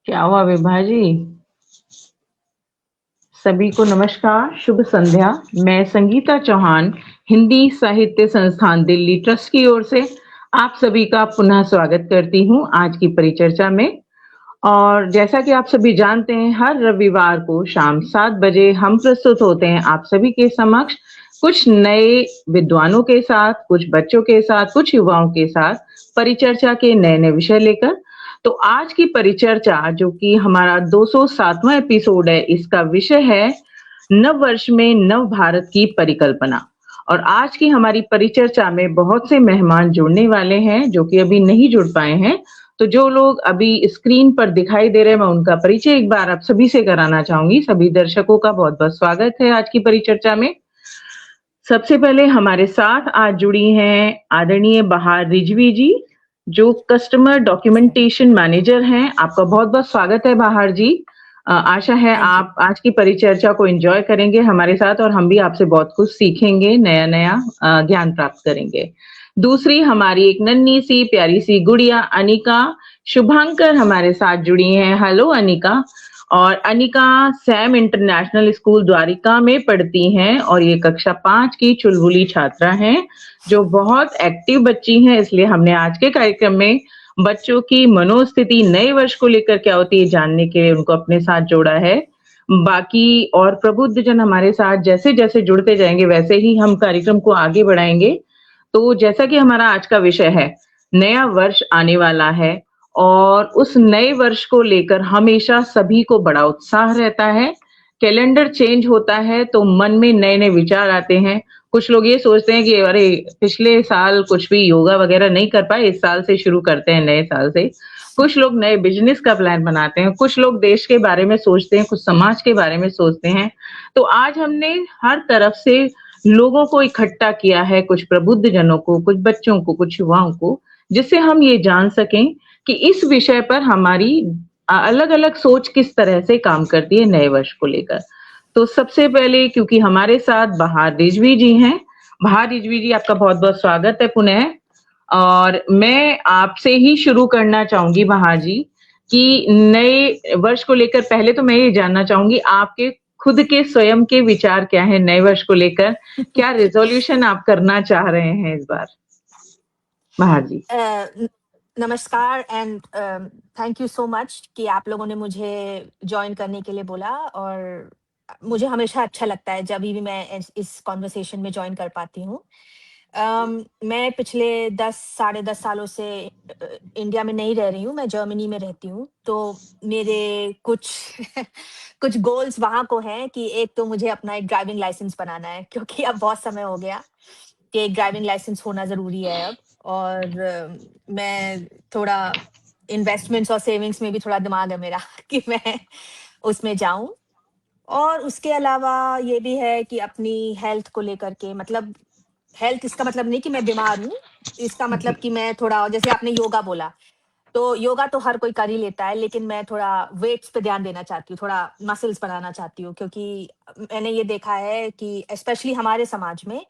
क्या हुआ विभा जी? सभी को नमस्कार, शुभ संध्या। मैं संगीता चौहान, हिंदी साहित्य संस्थान दिल्ली ट्रस्ट की ओर से आप सभी का पुनः स्वागत करती हूँ आज की परिचर्चा में। और जैसा कि आप सभी जानते हैं, हर रविवार को शाम 7 बजे हम प्रस्तुत होते हैं आप सभी के समक्ष कुछ नए विद्वानों के साथ, कुछ बच्चों के साथ, कुछ युवाओं के साथ परिचर्चा के नए-नए विषय लेकर। तो आज की परिचर्चा जो कि हमारा 207वां एपिसोड है, इसका विषय है नव वर्ष में नव भारत की परिकल्पना। और आज की हमारी परिचर्चा में बहुत से मेहमान जुड़ने वाले हैं जो कि अभी नहीं जुड़ पाए हैं। तो जो लोग अभी स्क्रीन पर दिखाई दे रहे हैं, मैं उनका परिचय एक बार आप सभी से कराना चाहूंगी। सभी दर्शकों का बहुत-बहुत स्वागत है आज की परिचर्चा में। सबसे पहले हमारे साथ आज जुड़ी हैं आदरणीय बहार रिजवी जी, जो कस्टमर डॉक्यूमेंटेशन मैनेजर हैं। आपका बहुत-बहुत स्वागत है बहार जी। आशा है थैंक यू। आप आज की परिचर्चा को एंजॉय करेंगे हमारे साथ और हम भी आपसे बहुत कुछ सीखेंगे, नया-नया ज्ञान प्राप्त करेंगे। दूसरी हमारी एक नन्ही सी प्यारी सी गुड़िया अनिका शुभांकर हमारे साथ जुड़ी हैं। हेलो अनिका। और Anika Sam International School Dwarka में पढ़ती हैं और ये कक्षा 5 की चुलबुली छात्रा हैं, जो बहुत एक्टिव बच्ची हैं। इसलिए हमने आज के कार्यक्रम में बच्चों की मनोस्थिति नए वर्ष को लेकर क्या होती है जानने के लिए उनको अपने साथ जोड़ा है। बाकी और प्रबुद्धजन हमारे साथ जैसे-जैसे जुड़ते जाएंगे वैसे ही हम कार्यक्रम को आगे बढ़ाएंगे। तो जैसा कि हमारा आज का विषय है, नया वर्ष आने वाला है और उस नए वर्ष को लेकर हमेशा सभी को बड़ा उत्साह रहता है। कैलेंडर चेंज होता है तो मन में नए-नए विचार आते हैं। कुछ लोग ये सोचते हैं कि अरे पिछले साल कुछ भी योगा वगैरह नहीं कर पाए, इस साल से शुरू करते हैं नए साल से। कुछ लोग नए बिजनेस का प्लान बनाते हैं, कुछ लोग देश के बारे में सोचते हैं, कुछ समाज के बारे में सोचते हैं। तो आज हमने हर तरफ से लोगों को इकट्ठा किया है, कुछ प्रबुद्ध जनों को, कुछ बच्चों को, कुछ युवाओं को, जिससे हम ये जान सकें कि इस विषय पर हमारी अलग-अलग सोच किस तरह से काम करती है नए वर्ष को लेकर। तो सबसे पहले क्योंकि हमारे साथ बहार रिजवी जी हैं, बहार रिजवी जी आपका बहुत-बहुत स्वागत है पुनः। और मैं आपसे ही शुरू करना चाहूंगी बहार जी कि नए वर्ष को लेकर पहले तो मैं ये जानना चाहूंगी आपके खुद के स्वयं के विचार क्या है नए वर्ष को लेकर? क्या रिज़ॉल्यूशन आप करना चाह रहे हैं इस बार? बहार जी। नमस्कार and thank you so much कि आप लोगों ने मुझे जॉइन करने के लिए बोला। और मुझे हमेशा अच्छा लगता है जब भी मैं इस कॉन्वर्सेशन में जॉइन कर पाती हूँ। मैं पिछले 10 साढ़े 10 सालों से इंडिया में नहीं रह रही हूँ, मैं जर्मनी में रहती हूँ। तो मेरे कुछ कुछ गोल्स वहाँ को हैं कि एक तो मुझे अपना एक ड्राइविंग लाइसेंस बनाना है, क्योंकि अब बहुत समय हो गया कि एक ड्राइविंग लाइसेंस होना ज़रूरी है अब। और मैं थोड़ा इन्वेस्टमेंट्स और सेविंग्स में भी थोड़ा दिमाग है मेरा कि मैं उसमें जाऊँ। और उसके अलावा ये भी है कि अपनी हेल्थ को लेकर के, मतलब हेल्थ इसका मतलब नहीं कि मैं बीमार हूँ, इसका मतलब कि मैं थोड़ा, जैसे आपने योगा बोला, तो योगा तो हर कोई कर ही लेता है, लेकिन मैं थोड़ा वेट्स पे ध्यान देना चाहती हूँ, थोड़ा मसल्स बनाना चाहती हूँ, क्योंकि मैंने ये देखा है कि स्पेशली हमारे समाज में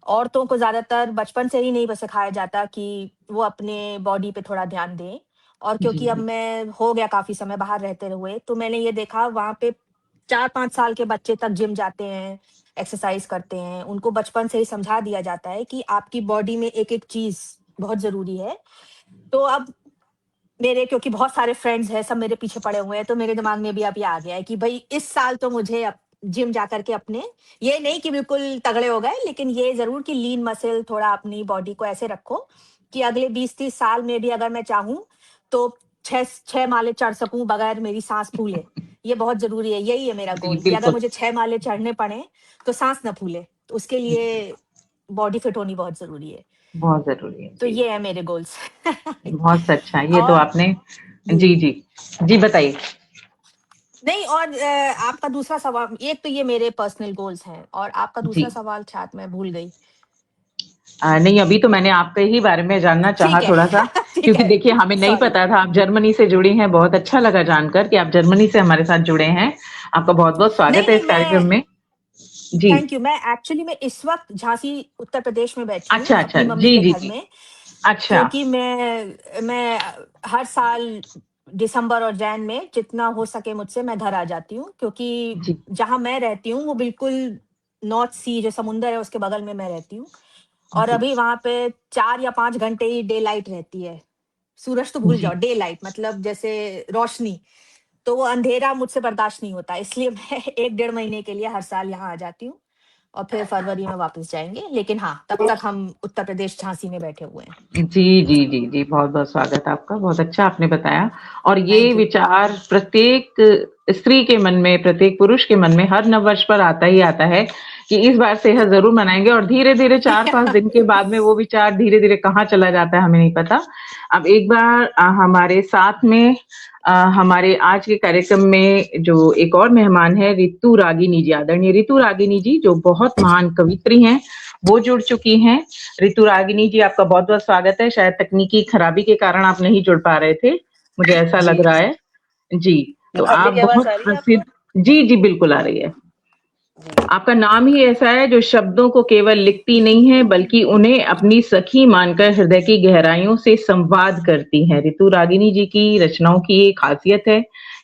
औरतों को ज़्यादातर बचपन से ही नहीं बस सिखाया जाता कि वो अपने बॉडी पे थोड़ा ध्यान दें। और जी, क्योंकि अब जी। मैं हो गया काफ़ी समय बाहर रहते हुए, तो मैंने ये देखा वहाँ पे 4-5 साल के बच्चे तक जिम जाते हैं, एक्सरसाइज करते हैं। उनको बचपन से ही समझा दिया जाता है कि आपकी बॉडी में एक-एक चीज़ बहुत ज़रूरी है। तो अब मेरे, क्योंकि बहुत सारे फ्रेंड्स हैं, सब मेरे पीछे पड़े हुए हैं, तो मेरे दिमाग में भी अब ये आ गया है कि भई इस साल तो मुझे अब जिम जा कर के अपने, ये नहीं कि बिल्कुल तगड़े हो गए, लेकिन ये ज़रूर कि लीन मसल थोड़ा अपनी बॉडी को ऐसे रखो कि अगले 20-30 साल में भी अगर मैं चाहूँ, तो 6 माले चढ़ सकूँ बगैर मेरी साँस फूले। ये बहुत ज़रूरी है, यही है मेरा जी, गोल कि अगर बिल्कुल। मुझे 6 माले चढ़ने पड़ें, तो साँस ना फूले। तो उसके लिए बॉडी फिट होनी बहुत ज़रूरी है। बहुत ज़रूरी है, तो जी। ये है मेरे गोल्स। बहुत अच्छा, ये तो और आपने जी। जी, जी। जी, बताइए। नहीं, और आपका दूसरा सवाल, एक तो ये मेरे पर्सनल गोल्स हैं, और आपका जी। दूसरा सवाल शायद मैं भूल गई। नहीं अभी तो मैंने आपके ही बारे में जानना चाहा ठीक है। थोड़ा-सा, ठीक क्योंकि है, देखिए हमें नहीं सॉरी। पता था आप जर्मनी से जुड़ी हैं, बहुत अच्छा लगा जानकर कि आप जर्मनी से हमारे साथ जुड़े हैं। आपका बहुत-बहुत स्वागत नहीं, है नहीं, इस कार्यक्रम मैं में। जी। Thank you. मैं एक्चुअली मैं इस वक़्त झांसी, उत्तर प्रदेश में बैठी हूँ, अच्छा, अच्छा। अपनी मम्मी जी, के जी, घर जी। में, अच्छा। क्योंकि मैं हर साल दिसंबर और जैन में जितना हो सके मुझसे मैं घर आ जाती हूँ, क्योंकि जी, जहाँ मैं रहती हूँ वो बिल्कुल नॉर्थ सी जो समुंदर है उसके बगल में मैं रहती हूँ। और जी, अभी वहाँ पे 4 या 5 घंटे ही डे लाइट रहती है। सूरज तो भूल जी। जाओ, डे लाइट मतलब जैसे रोशनी। तो वो अंधेरा मुझसे बर्दाश्त नहीं होता, इसलिए मैं 1 डेढ़ महीने के लिए हर साल यहाँ आ जाती हूँ और फिर फरवरी में वापस जाएँगे। लेकिन हाँ, तब तक हम उत्तर प्रदेश झांसी में बैठे हुए हैं। जी, जी, जी, जी, बहुत-बहुत स्वागत है आपका, बहुत अच्छा आपने बताया। और ये थैंक यू। विचार प्रत्येक स्त्री के मन में, प्रत्येक पुरुष के मन में हर नववर्ष पर आता ही आता है कि इस बार सेहत ज़रूर मनाएँगे, और धीरे-धीरे 4-5 दिन के बाद में वो विचार धीरे-धीरे कहाँ चला जाता है हमें नहीं पता। अब एक बार हमारे साथ में हमारे आज के कार्यक्रम में जो एक और मेहमान है, ऋतु रागिनी जी, आदरणीय ऋतु रागिनी जी, जो बहुत महान कवियत्री हैं, वो जुड़ चुकी हैं। ऋतु रागिनी जी, आपका बहुत-बहुत स्वागत है। शायद तकनीकी खराबी के कारण आप नहीं जुड़ पा रहे थे, मुझे ऐसा जी लग रहा है। जी, तो अब आप मेरी आवाज बहुत आ रही है प्रसिद्ध। आपको? जी, जी, बिल्कुल आ रही है। जी आपका नाम ही ऐसा है जो शब्दों को केवल लिखती नहीं है, बल्कि उन्हें अपनी सखी मानकर हृदय की गहराइयों से संवाद करती हैं। ऋतु रागिनी जी की रचनाओं की ये खासियत है,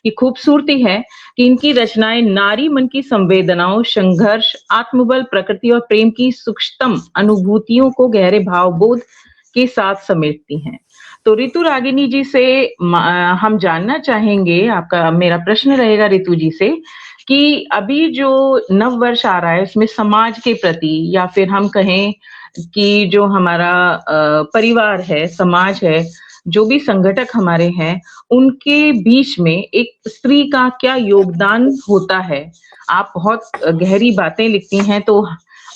ये खूबसूरती है कि इनकी रचनाएं नारी मन की संवेदनाओं, संघर्ष, आत्मबल, प्रकृति और प्रेम की सूक्ष्मतम अनुभूतियों को गहरे भावबोध के साथ समेटती हैं। तो ऋतु रागिनी जी से हम जानना चाहेंगे, आपका मेरा प्रश्न रहेगा ऋतु जी से कि अभी जो नव वर्ष आ रहा है उसमें समाज के प्रति, या फिर हम कहें कि जो हमारा परिवार है, समाज है, जो भी संगठक हमारे हैं, उनके बीच में एक स्त्री का क्या योगदान होता है? आप बहुत गहरी बातें लिखती हैं, तो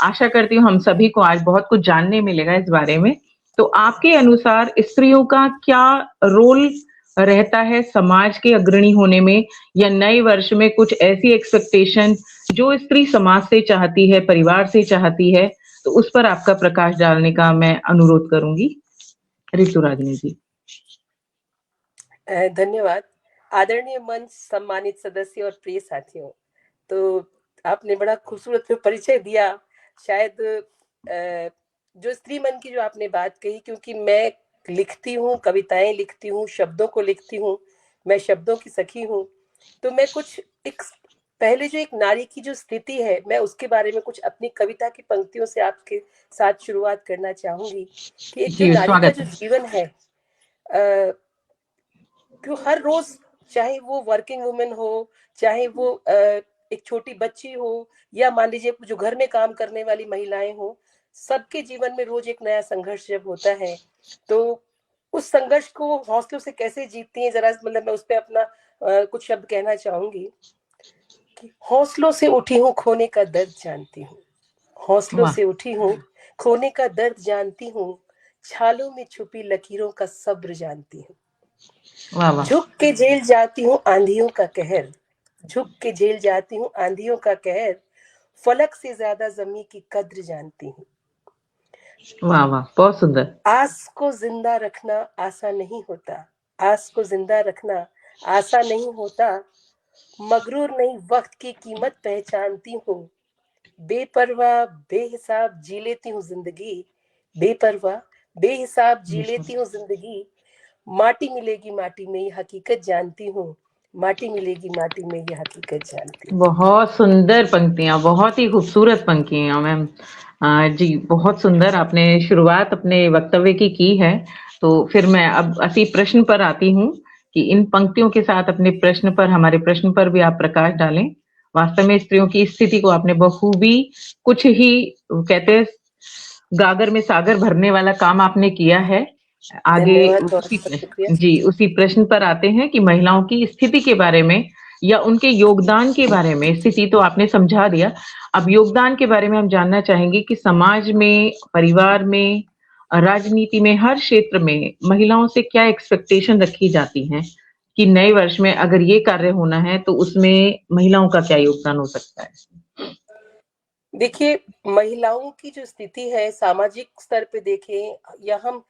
आशा करती हूँ हम सभी को आज बहुत कुछ जानने मिलेगा इस बारे में। तो आपके अनुसार स्त्रियों का क्या रोल रहता है समाज के अग्रणी होने में, या नए वर्ष में कुछ ऐसी एक्सपेक्टेशन जो स्त्री समाज से चाहती है, परिवार से चाहती है, तो उस पर आपका प्रकाश डालने का मैं अनुरोध करूंगी। ऋतु रागिनी जी। धन्यवाद। आदरणीय मंच, सम्मानित सदस्य और प्रिय साथियों, तो आपने बड़ा खूबसूरत परिचय दिया। शायद जो स्त्री मन की जो आपने बात कही, क्योंकि मैं लिखती हूँ, कविताएं लिखती हूँ, शब्दों को लिखती हूँ, मैं शब्दों की सखी हूँ, तो मैं कुछ एक पहले जो एक नारी की जो स्थिति है, मैं उसके बारे में कुछ अपनी कविता की पंक्तियों से आपके साथ शुरुआत करना चाहूंगी कि एक जो जी, नारी का स्वागत जो है। जीवन है, क्यों हर रोज, चाहे वो वर्किंग वुमेन हो, चाहे वो एक छोटी बच्ची हो, या मान लीजिए जो घर में काम करने वाली महिलाएं हो, सबके जीवन में रोज एक नया संघर्ष जब होता है, तो उस संघर्ष को हौसलों से कैसे जीतती हैं, जरा मतलब मैं उस पर अपना कुछ शब्द कहना चाहूंगी कि हौसलों से उठी हूँ, खोने का दर्द जानती हूँ। हौसलों वाह, से उठी हूँ, खोने का दर्द जानती हूँ। छालों में छुपी लकीरों का सब्र जानती हूँ। वाह, वाह, झुक के झेल जाती हूँ आंधियों का कहर। झुक के झेल जाती हूँ आंधियों का कहर। फलक से ज्यादा जमी की कद्र जानती हूँ। वाह, वाह, बहुत सुंदर। आस को जिंदा रखना आसान नहीं होता। आस को जिंदा रखना आसान नहीं होता। मगरूर नहीं, वक्त की कीमत पहचानती हूँ। बेपरवाह बेहिसाब जी लेती हूँ जिंदगी। बेपरवाह बेहिसाब जी लेती हूँ जिंदगी। माटी मिलेगी माटी में, ये हकीकत जानती हूँ। माटी मिलेगी माटी में, ये हकीकत जानती हूँ। बहुत सुंदर पंक्तियां, बहुत ही खूबसूरत पंक्तियां मैम। जी, बहुत सुंदर आपने शुरुआत अपने वक्तव्य की है। तो फिर मैं अब इसी प्रश्न पर आती हूँ कि इन पंक्तियों के साथ अपने प्रश्न पर, हमारे प्रश्न पर भी आप प्रकाश डालें। वास्तव में स्त्रियों की स्थिति को आपने बखूबी, कुछ ही कहते हैं गागर में सागर भरने वाला काम आपने किया है। आगे धन्यवाद, बहुत उसी बहुत शुक्रिया। जी, उसी प्रश्न पर आते हैं कि महिलाओं की स्थिति के बारे में या उनके योगदान के बारे में। स्थिति तो आपने समझा दिया, अब योगदान के बारे में हम जानना चाहेंगे कि समाज में, परिवार में, राजनीति में, हर क्षेत्र में महिलाओं से क्या एक्सपेक्टेशन रखी जाती हैं कि नए वर्ष में अगर ये कार्य होना है तो उसमें महिलाओं का क्या योगदान हो सकता है? देखिए, महिलाओं की जो स्थिति है, सामाजिक स्तर पे देखें या हम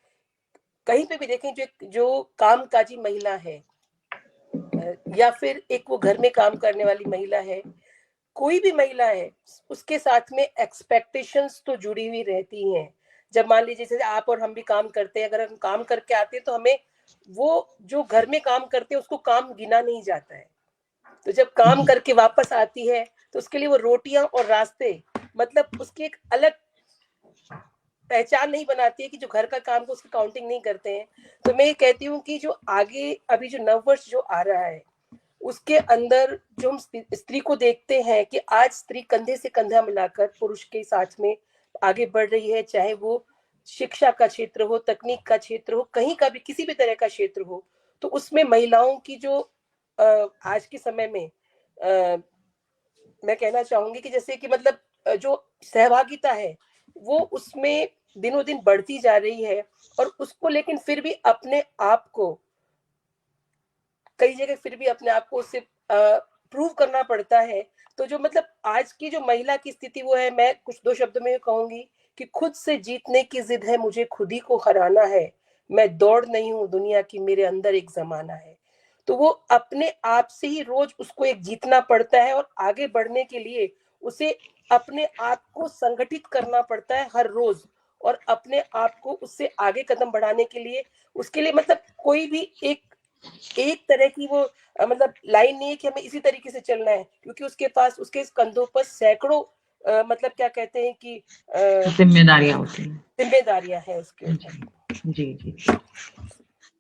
कहीं पे भी देखें, जो जो कामकाजी महिला है, या फिर एक वो घर में काम करने वाली महिला है, कोई भी महिला है, उसके साथ में एक्सपेक्टेशंस तो जुड़ी हुई रहती हैं। जब मान लीजिए जैसे आप और हम भी काम करते हैं, अगर हम काम करके आते हैं तो हमें वो जो घर में काम करते हैं उसको काम गिना नहीं जाता है। तो जब काम करके वापस आती है तो उसके लिए वो रोटियां और रास्ते, मतलब उसकी एक अलग पहचान नहीं बनाती है कि जो घर का काम को उसकी काउंटिंग नहीं करते हैं। तो मैं ये कहती हूँ कि जो आगे अभी जो नववर्ष जो आ रहा है उसके अंदर जो हम स्त्री को देखते हैं कि आज स्त्री कंधे से कंधा मिलाकर पुरुष के साथ में आगे बढ़ रही है, चाहे वो शिक्षा का क्षेत्र हो, तकनीक का क्षेत्र हो, कहीं का भी किसी भी तरह का क्षेत्र हो, तो उसमें महिलाओं की जो आज के समय में मैं कहना चाहूंगी कि जैसे कि मतलब जो सहभागिता है वो उसमें दिनों दिन बढ़ती जा रही है, और उसको लेकिन फिर भी अपने आप को कई जगह फिर भी अपने आप को उससे प्रूव करना पड़ता है। तो जो मतलब आज की जो महिला की स्थिति वो है, मैं कुछ दो शब्दों में कहूंगी कि खुद से जीतने की जिद है, मुझे खुद ही को हराना है, मैं दौड़ नहीं हूं दुनिया की, मेरे अंदर एक जमाना है। तो वो अपने आप से ही रोज उसको एक जीतना पड़ता है, और आगे बढ़ने के लिए उसे अपने आप को संगठित करना पड़ता है हर रोज, और अपने आप को उससे आगे कदम बढ़ाने के लिए उसके लिए मतलब कोई भी एक तरह की वो मतलब लाइन नहीं है कि हमें इसी तरीके से चलना है, क्योंकि उसके पास उसके कंधों पर सैकड़ों मतलब क्या कहते हैं कि जिम्मेदारियां होती हैं, जिम्मेदारियां हैं उसके ऊपर। जी जी,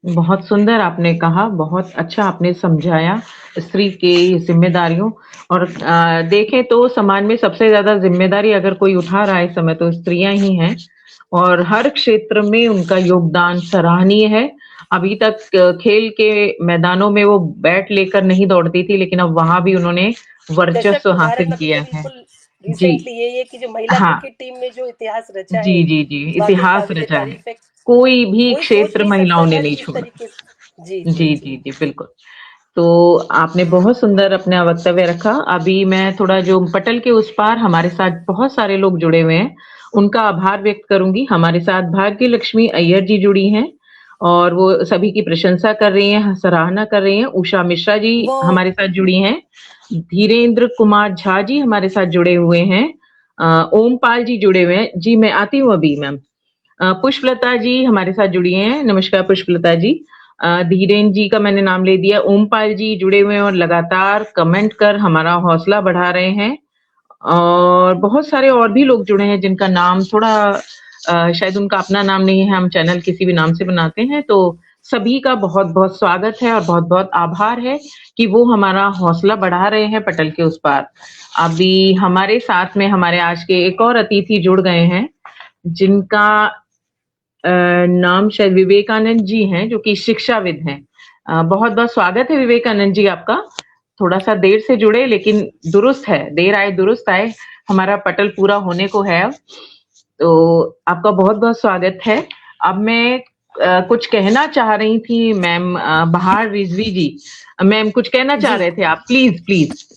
बहुत सुंदर आपने कहा, बहुत अच्छा आपने समझाया स्त्री की जिम्मेदारियों। और देखें तो समाज में सबसे ज्यादा जिम्मेदारी अगर कोई उठा रहा है इस समय तो स्त्रियां ही हैं, और हर क्षेत्र में उनका योगदान सराहनीय है। अभी तक खेल के मैदानों में वो बैट लेकर नहीं दौड़ती थी, लेकिन अब वहां भी उन्होंने दशक वर्चस्व उदाहरण हासिल अभी किया तो है। बिल्कुल जी रिसेंटली यही है कि जो महिला हाँ, क्रिकेट टीम में जो इतिहास रचा जी है, जी जी, वाकई इतिहास काबिले रचा है, तारीफ है। कोई भी कोई सोच क्षेत्र नहीं सकता महिलाओं ने था नहीं कि इस छोड़ा। तरीके से। जी जी जी जी जी जी, बिल्कुल। तो आपने बहुत सुंदर अपना वक्तव्य रखा। अभी मैं थोड़ा जो पटल के उस पार हमारे साथ बहुत सारे लोग जुड़े हुए हैं, उनका आभार व्यक्त करूंगी। हमारे साथ भाग्य लक्ष्मी अय्यर जी जुड़ी हैं और वो सभी की प्रशंसा कर रही हैं, सराहना कर रही हैं। उषा मिश्रा जी वो हमारे साथ जुड़ी हैं। धीरेन्द्र कुमार झा जी हमारे साथ जुड़े हुए हैं। ओमपाल जी जुड़े हुए हैं। जी मैं आती हूँ अभी मैम। पुष्पलता जी हमारे साथ जुड़ी हैं। नमस्कार पुष्पलता जी। धीरेन जी का मैंने नाम ले दिया। ओमपाल जी जुड़े हुए हैं और लगातार कमेंट कर हमारा हौसला बढ़ा रहे हैं। और बहुत सारे और भी लोग जुड़े हैं जिनका नाम थोड़ा शायद उनका अपना नाम नहीं है, हम चैनल किसी भी नाम से बनाते हैं। तो सभी का बहुत बहुत स्वागत है और बहुत बहुत आभार है कि वो हमारा हौसला बढ़ा रहे हैं पटल के उस पार। अभी हमारे साथ में हमारे आज के एक और अतिथि जुड़ गए हैं जिनका नाम शायद विवेकानंद जी हैं, जो कि शिक्षाविद हैं। बहुत बहुत स्वागत है विवेकानंद जी आपका। थोड़ा सा देर से जुड़े लेकिन दुरुस्त है, देर आए दुरुस्त आए, हमारा पटल पूरा होने को है। तो आपका बहुत बहुत स्वागत है। अब मैं कुछ कहना चाह रही थी मैम, बहार रिजवी जी, मैम कुछ कहना चाह जी रहे थे आप, प्लीज प्लीज।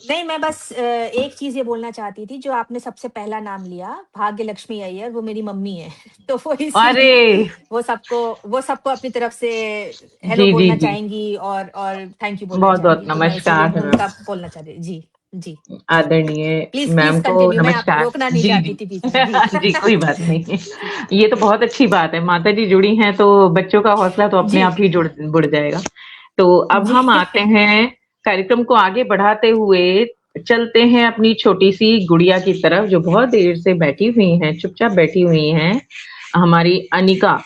नहीं, मैं बस एक चीज ये बोलना चाहती थी। जो आपने सबसे पहला नाम लिया भाग्य लक्ष्मी अय्यर, वो मेरी मम्मी है। तो वो अरे इसीलिए वो सबको अपनी तरफ से हेलो जी जी बोलना जी, चाहेंगी और थैंक यू बोलना बहुत बहुत चाहेंगी। तो मैं इसीलिए नमस्कार है मैम। उनका बोलना चाहती जी जी। आदरणीय प्लीज प्लीज मैम को कंटिन्यू, मैं आपको नमस्कार। रोकना नहीं जी चाहती जी थी बीच में जी। जी, कोई बात नहीं, ये तो बहुत अच्छी बात है, माता जी जुड़ी हैं तो बच्चों का हौसला तो अपने जी आप ही जुड़ जाएगा। तो अब जी। हम आते हैं कार्यक्रम को आगे बढ़ाते हुए, चलते हैं अपनी छोटी सी गुड़िया की तरफ जो बहुत देर से बैठी हुई हैं, चुपचाप बैठी हुई हैं, हमारी अनिका।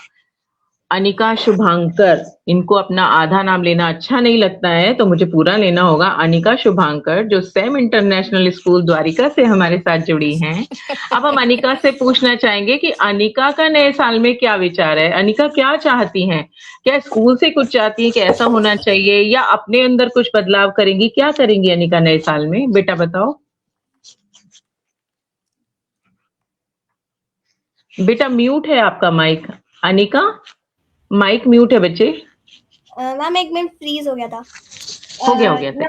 अनिका शुभांकर, इनको अपना आधा नाम लेना अच्छा नहीं लगता है तो मुझे पूरा लेना होगा। अनिका शुभांकर जो सैम इंटरनेशनल स्कूल द्वारिका से हमारे साथ जुड़ी हैं। अब हम अनिका से पूछना चाहेंगे कि अनिका का नए साल में क्या विचार है, अनिका क्या चाहती हैं, क्या स्कूल से कुछ चाहती है कि ऐसा होना चाहिए, या अपने अंदर कुछ बदलाव करेंगी, क्या करेंगी अनिका नए साल में, बेटा बताओ। बेटा म्यूट है आपका माइक, अनिका माइक म्यूट है बच्चे। मैम एक मिनट फ्रीज हो गया था। हो गया था।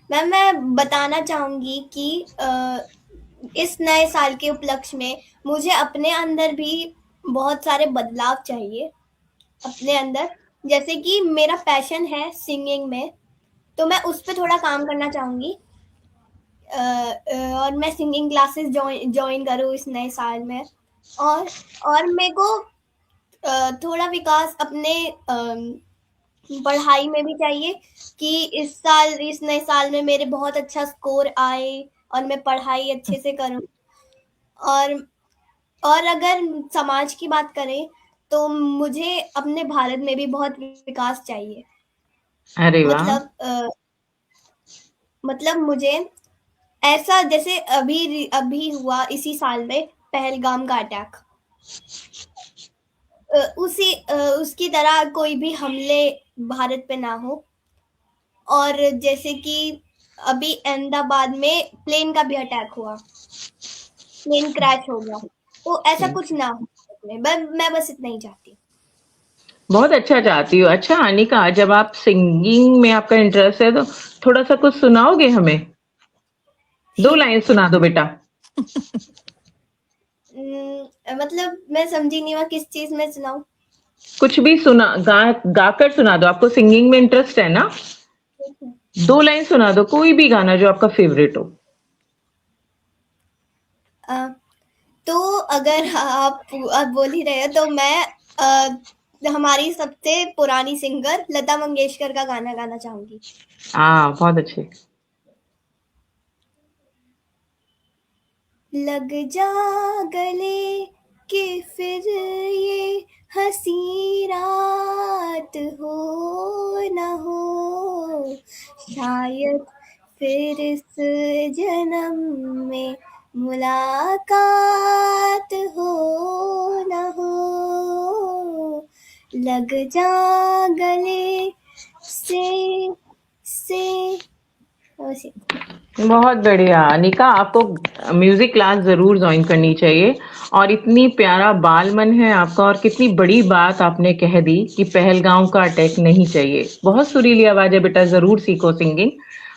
मैम मैं बताना चाहूंगी कि इस नए साल के उपलक्ष्य में मुझे अपने अंदर भी बहुत सारे बदलाव चाहिए अपने अंदर। जैसे कि मेरा पैशन है सिंगिंग में, तो मैं उस पर थोड़ा काम करना चाहूंगी। और मैं सिंगिंग क्लासेस ज्वाइन करूँ इस नए साल में। और मेरे को थोड़ा विकास अपने पढ़ाई में भी चाहिए कि इस नए साल में मेरे बहुत अच्छा स्कोर आए और मैं पढ़ाई अच्छे से करूं। और अगर समाज की बात करें तो मुझे अपने भारत में भी बहुत विकास चाहिए। अरे वाह, मतलब मुझे ऐसा जैसे अभी हुआ इसी साल में पहलगाम का अटैक, उसकी तरह कोई भी हमले भारत पे ना हो। और जैसे कि अभी अहमदाबाद में प्लेन का भी अटैक हुआ, प्लेन क्रैश हो गया, तो ऐसा कुछ ना हो। मैं बस इतना ही चाहती हूँ। बहुत अच्छा चाहती हो। अच्छा अनिका, जब आप सिंगिंग में आपका इंटरेस्ट है तो थोड़ा सा कुछ सुनाओगे हमें? 2 लाइन सुना दो बेटा। मतलब मैं समझी नहीं हुआ किस चीज में सुनाऊं। कुछ भी गाकर सुना दो। आपको सिंगिंग में इंटरेस्ट है ना? 2 लाइन सुना दो, कोई भी गाना जो आपका फेवरेट हो। तो अगर आप बोल ही रहे हो तो मैं हमारी सबसे पुरानी सिंगर लता मंगेशकर का गाना गाना चाहूंगी। बहुत अच्छे। लग जा गले कि फिर ये हंसी रात हो न हो, शायद फिर इस जन्म में मुलाकात हो न हो। लग जा गले से बहुत बढ़िया अनिका, आपको म्यूजिक क्लास जरूर ज्वाइन करनी चाहिए। और इतनी प्यारा बाल मन है आपका, और कितनी बड़ी बात आपने कह दी कि पहलगांव का अटैक नहीं चाहिए। बहुत सुरीली आवाज है बेटा, जरूर सीखो सिंगिंग।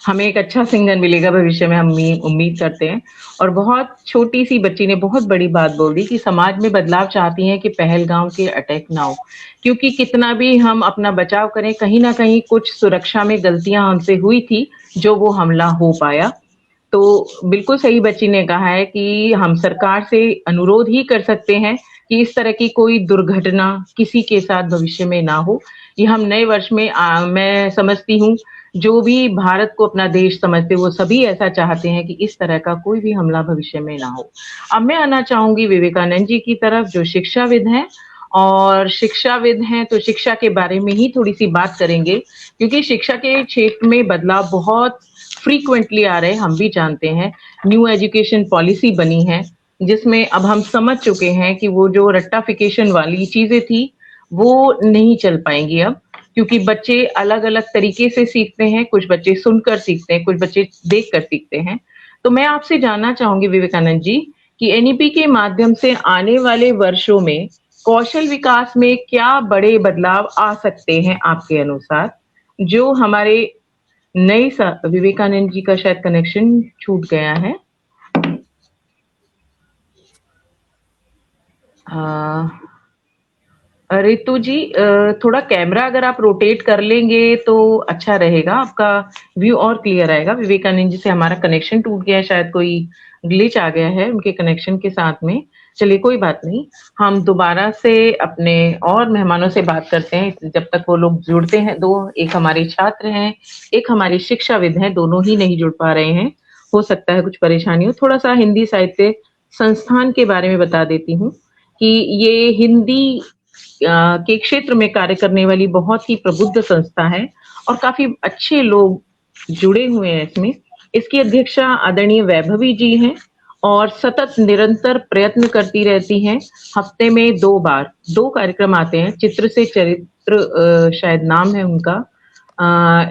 हमें एक अच्छा सिंगर मिलेगा भविष्य में, हम उम्मीद करते हैं। और बहुत छोटी सी बच्ची ने बहुत बड़ी बात बोल दी कि समाज में बदलाव चाहती हैं कि पहलगांव के अटैक ना हो, क्योंकि कितना भी हम अपना बचाव करें, कहीं ना कहीं कुछ सुरक्षा में गलतियां हमसे हुई थी जो वो हमला हो पाया। तो बिल्कुल सही बच्ची ने कहा है कि हम सरकार से अनुरोध ही कर सकते हैं कि इस तरह की कोई दुर्घटना किसी के साथ भविष्य में ना हो। ये हम नए वर्ष में मैं समझती हूँ जो भी भारत को अपना देश समझते वो सभी ऐसा चाहते हैं कि इस तरह का कोई भी हमला भविष्य में ना हो। अब मैं आना चाहूंगी विवेकानंद जी की तरफ, जो शिक्षाविद हैं। और शिक्षाविद हैं तो शिक्षा के बारे में ही थोड़ी सी बात करेंगे, क्योंकि शिक्षा के क्षेत्र में बदलाव बहुत फ्रीक्वेंटली आ रहे हैं, हम भी जानते हैं। न्यू एजुकेशन पॉलिसी बनी है जिसमें अब हम समझ चुके हैं कि वो जो रट्टाफिकेशन वाली चीजें थी वो नहीं चल पाएंगी अब, क्योंकि बच्चे अलग अलग तरीके से सीखते हैं। कुछ बच्चे सुनकर सीखते हैं, कुछ बच्चे देखकर सीखते हैं। तो मैं आपसे जानना चाहूंगी विवेकानंद जी कि एनईपी के माध्यम से आने वाले वर्षों में कौशल विकास में क्या बड़े बदलाव आ सकते हैं आपके अनुसार, जो हमारे विवेकानंद जी का शायद कनेक्शन छूट गया है। रितु जी, थोड़ा कैमरा अगर आप रोटेट कर लेंगे तो अच्छा रहेगा, आपका व्यू और क्लियर आएगा। विवेकानंद जी से हमारा कनेक्शन टूट गया है, शायद कोई ग्लिच आ गया है उनके कनेक्शन के साथ में। चलिए कोई बात नहीं, हम दोबारा से अपने और मेहमानों से बात करते हैं जब तक वो लोग जुड़ते हैं। एक हमारे छात्र हैं, एक हमारे शिक्षाविद हैं, दोनों ही नहीं जुड़ पा रहे हैं। हो सकता है कुछ परेशानी हो। थोड़ा सा हिंदी साहित्य संस्थान के बारे में बता देती हूँ कि ये हिंदी के क्षेत्र में कार्य करने वाली बहुत ही प्रबुद्ध संस्था है और काफी अच्छे लोग जुड़े हुए हैं इसमें। इसकी अध्यक्षा आदरणीय वैभवी जी हैं और सतत निरंतर प्रयत्न करती रहती हैं। हफ्ते में 2 बार 2 कार्यक्रम आते हैं। चित्र से चरित्र शायद नाम है उनका।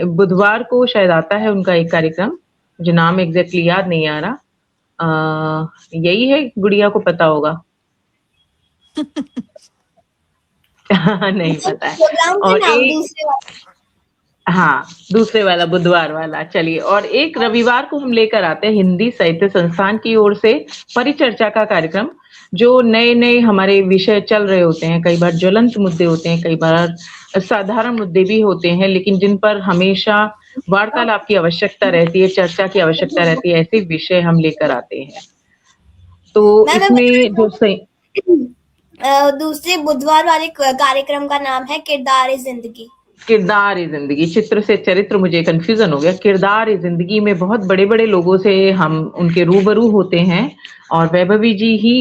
बुधवार को शायद आता है उनका एक कार्यक्रम, मुझे नाम एग्जैक्टली याद नहीं आ रहा। यही है, गुड़िया को पता होगा। नहीं पता है। और दूसरे वाला बुधवार वाला। चलिए, और एक रविवार को हम लेकर आते हैं हिंदी साहित्य संस्थान की ओर से परिचर्चा का कार्यक्रम, जो नए नए हमारे विषय चल रहे होते हैं। कई बार ज्वलंत मुद्दे होते हैं, कई बार साधारण मुद्दे भी होते हैं, लेकिन जिन पर हमेशा वार्तालाप की आवश्यकता रहती है, चर्चा की आवश्यकता रहती है, ऐसे विषय हम लेकर आते हैं। तो इसमें जो दूसरे बुधवार वाले कार्यक्रम का नाम है किरदार जिंदगी। किरदार ए जिंदगी, चित्र से चरित्र मुझे कंफ्यूजन हो गया। किरदार ए जिंदगी में बहुत बड़े बड़े लोगों से हम उनके रूबरू होते हैं और वैभवी जी ही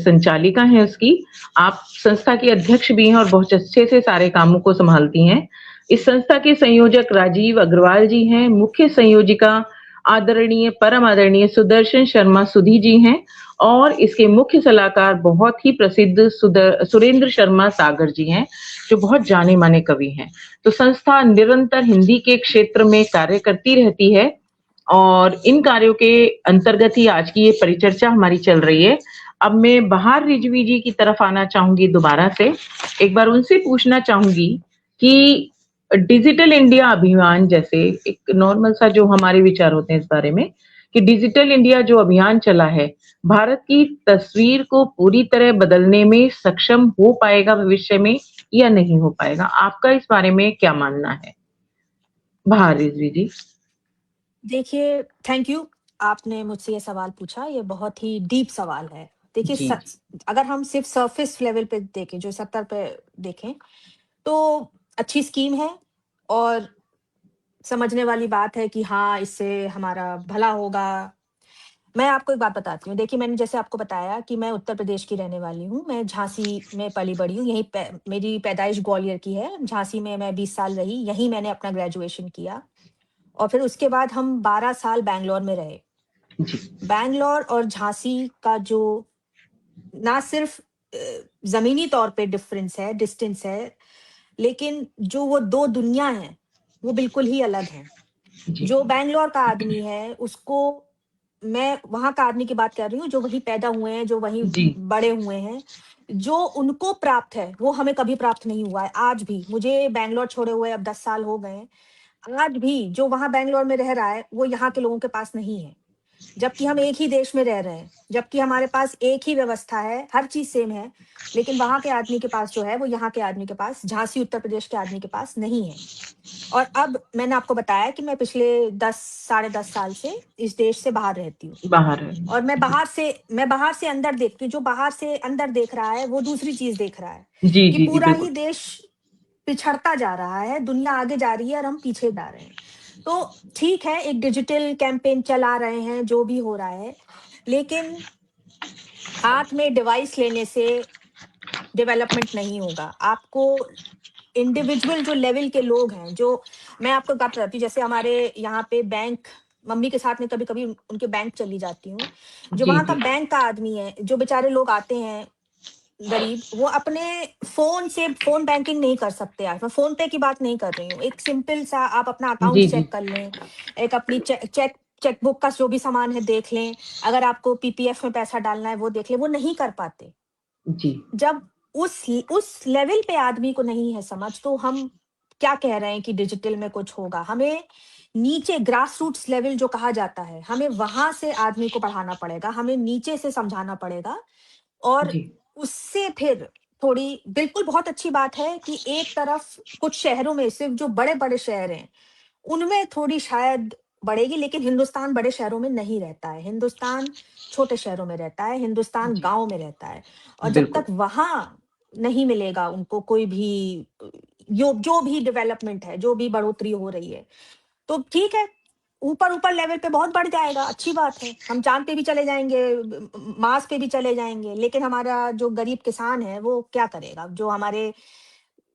संचालिका हैं उसकी। आप संस्था की अध्यक्ष भी हैं और बहुत अच्छे से सारे कामों को संभालती हैं। इस संस्था के संयोजक राजीव अग्रवाल जी हैं। मुख्य संयोजिका आदरणीय परम आदरणीय सुदर्शन शर्मा सुधी जी हैं और इसके मुख्य सलाहकार बहुत ही प्रसिद्ध सुरेंद्र शर्मा सागर जी हैं, जो बहुत जाने माने कवि हैं। तो संस्था निरंतर हिंदी के क्षेत्र में कार्य करती रहती है और इन कार्यों के अंतर्गत ही आज की ये परिचर्चा हमारी चल रही है। अब मैं बहार रिजवी जी की तरफ आना चाहूंगी दोबारा से। एक बार उनसे पूछना चाहूंगी कि डिजिटल इंडिया अभियान जैसे एक नॉर्मल सा जो हमारे विचार होते हैं इस बारे में कि डिजिटल इंडिया जो अभियान चला है, भारत की तस्वीर को पूरी तरह बदलने में सक्षम हो पाएगा भविष्य में या नहीं हो पाएगा? आपका इस बारे में क्या मानना है? बहार रिजवी जी। देखिए, थैंक यू, आपने मुझसे ये सवाल पूछा। ये बहुत ही डीप सवाल है। देखिए, जी, अगर हम सिर्फ सरफेस लेवल पे देखें, जो सत्तर पे देखें, तो अच्छी स्कीम है और समझने वाली बात है कि हाँ, इससे हमारा भला होगा। मैं आपको एक बात बताती हूँ। देखिए, मैंने जैसे आपको बताया कि मैं उत्तर प्रदेश की रहने वाली हूँ। मैं झांसी में पली-बड़ी हूँ। यहीं पे मेरी पैदाइश ग्वालियर की है। झांसी में मैं 20 साल रही। यहीं मैंने अपना ग्रेजुएशन किया और फिर उसके बाद हम 12 साल बैंगलोर में रहे। जी, बैंगलोर और झांसी का जो ना सिर्फ ज़मीनी तौर पे डिफरेंस है, डिस्टेंस है, लेकिन जो वो 2 दुनिया हैं, वो बिल्कुल ही अलग हैं। जी, जो बैंगलोर का आदमी है, उसको मैं वहाँ का आदमी की बात कर रही हूँ, जो वहीं पैदा हुए हैं, जो वहीं जी, बड़े हुए हैं। जो उनको प्राप्त है, वो हमें कभी प्राप्त नहीं हुआ है, आज भी। मुझे बैंगलोर छोड़े हुए अब 10 साल हो गए हैं। आज भी जो वहाँ बैंगलोर में रह रहा है, वो यहाँ के लोगों के पास नहीं है। जबकि हम एक ही देश में रह रहे हैं, जबकि हमारे पास एक ही व्यवस्था है, हर चीज़ सेम है, लेकिन वहाँ के आदमी के पास जो है, वो यहाँ के आदमी के पास, झांसी उत्तर प्रदेश के आदमी के पास नहीं है। और अब मैंने आपको बताया कि मैं पिछले 10 साढ़े 10 साल से इस देश से बाहर रहती हूँ बाहर है। और जी, मैं बाहर से अंदर देखती हूँ। जो बाहर से अंदर देख रहा है, वो दूसरी चीज़ देख रहा है जी, कि जी, जी, पूरा ही बिल्कुल। देश पिछड़ता जा रहा है, दुनिया आगे जा रही है और हम पीछे जा रहे हैं। तो ठीक है, एक डिजिटल कैंपेन चला रहे हैं, जो भी हो रहा है, लेकिन हाथ में डिवाइस लेने से डेवलपमेंट नहीं होगा। आपको इंडिविजुअल जो लेवल के लोग हैं, जो मैं आपको बात बताती हूँ, जैसे हमारे यहाँ पे बैंक, मम्मी के साथ में कभी-कभी उनके बैंक चली जाती हूँ। जो जी, वहाँ का जी, बैंक का आदमी है, जो बेचारे लोग आते हैं गरीब, वो अपने फ़ोन से फ़ोन बैंकिंग नहीं कर सकते आज। मैं फ़ोन पे की बात नहीं कर रही हूँ। एक सिंपल सा आप अपना अकाउंट जी, जी, चेक कर लें, एक अपनी चेकबुक का जो भी सामान है देख लें, अगर आपको पीपीएफ में पैसा डालना है वो देख लें, वो नहीं कर पाते। जी, जब उस लेवल पे आदमी को नहीं है समझ, तो हम क्या कह रहे हैं कि डिजिटल में कुछ होगा? हमें नीचे ग्रास रूट्स लेवल जो कहा जाता है, हमें वहाँ से आदमी को पढ़ाना पड़ेगा, हमें नीचे से समझाना पड़ेगा और जी, उससे फिर थोड़ी बिल्कुल बहुत अच्छी बात है कि एक तरफ कुछ शहरों में सिर्फ़ जो बड़े-बड़े शहर हैं, उनमें थोड़ी शायद बढ़ेगी, लेकिन हिंदुस्तान बड़े शहरों में नहीं रहता है। हिंदुस्तान छोटे शहरों में रहता है, हिंदुस्तान जी, गाँव में रहता है और जब बिल्कुल। तक वहाँ नहीं मिलेगा उनको कोई भी जो भी डेवलपमेंट है, जो भी बढ़ोतरी हो रही है, तो ठीक है, ऊपर-ऊपर लेवल पे बहुत बढ़ जाएगा, अच्छी बात है। हम चाँद पे भी चले जाएँगे, मार्स पे भी चले जाएँगे, लेकिन हमारा जो गरीब किसान है, वो क्या करेगा? जो हमारे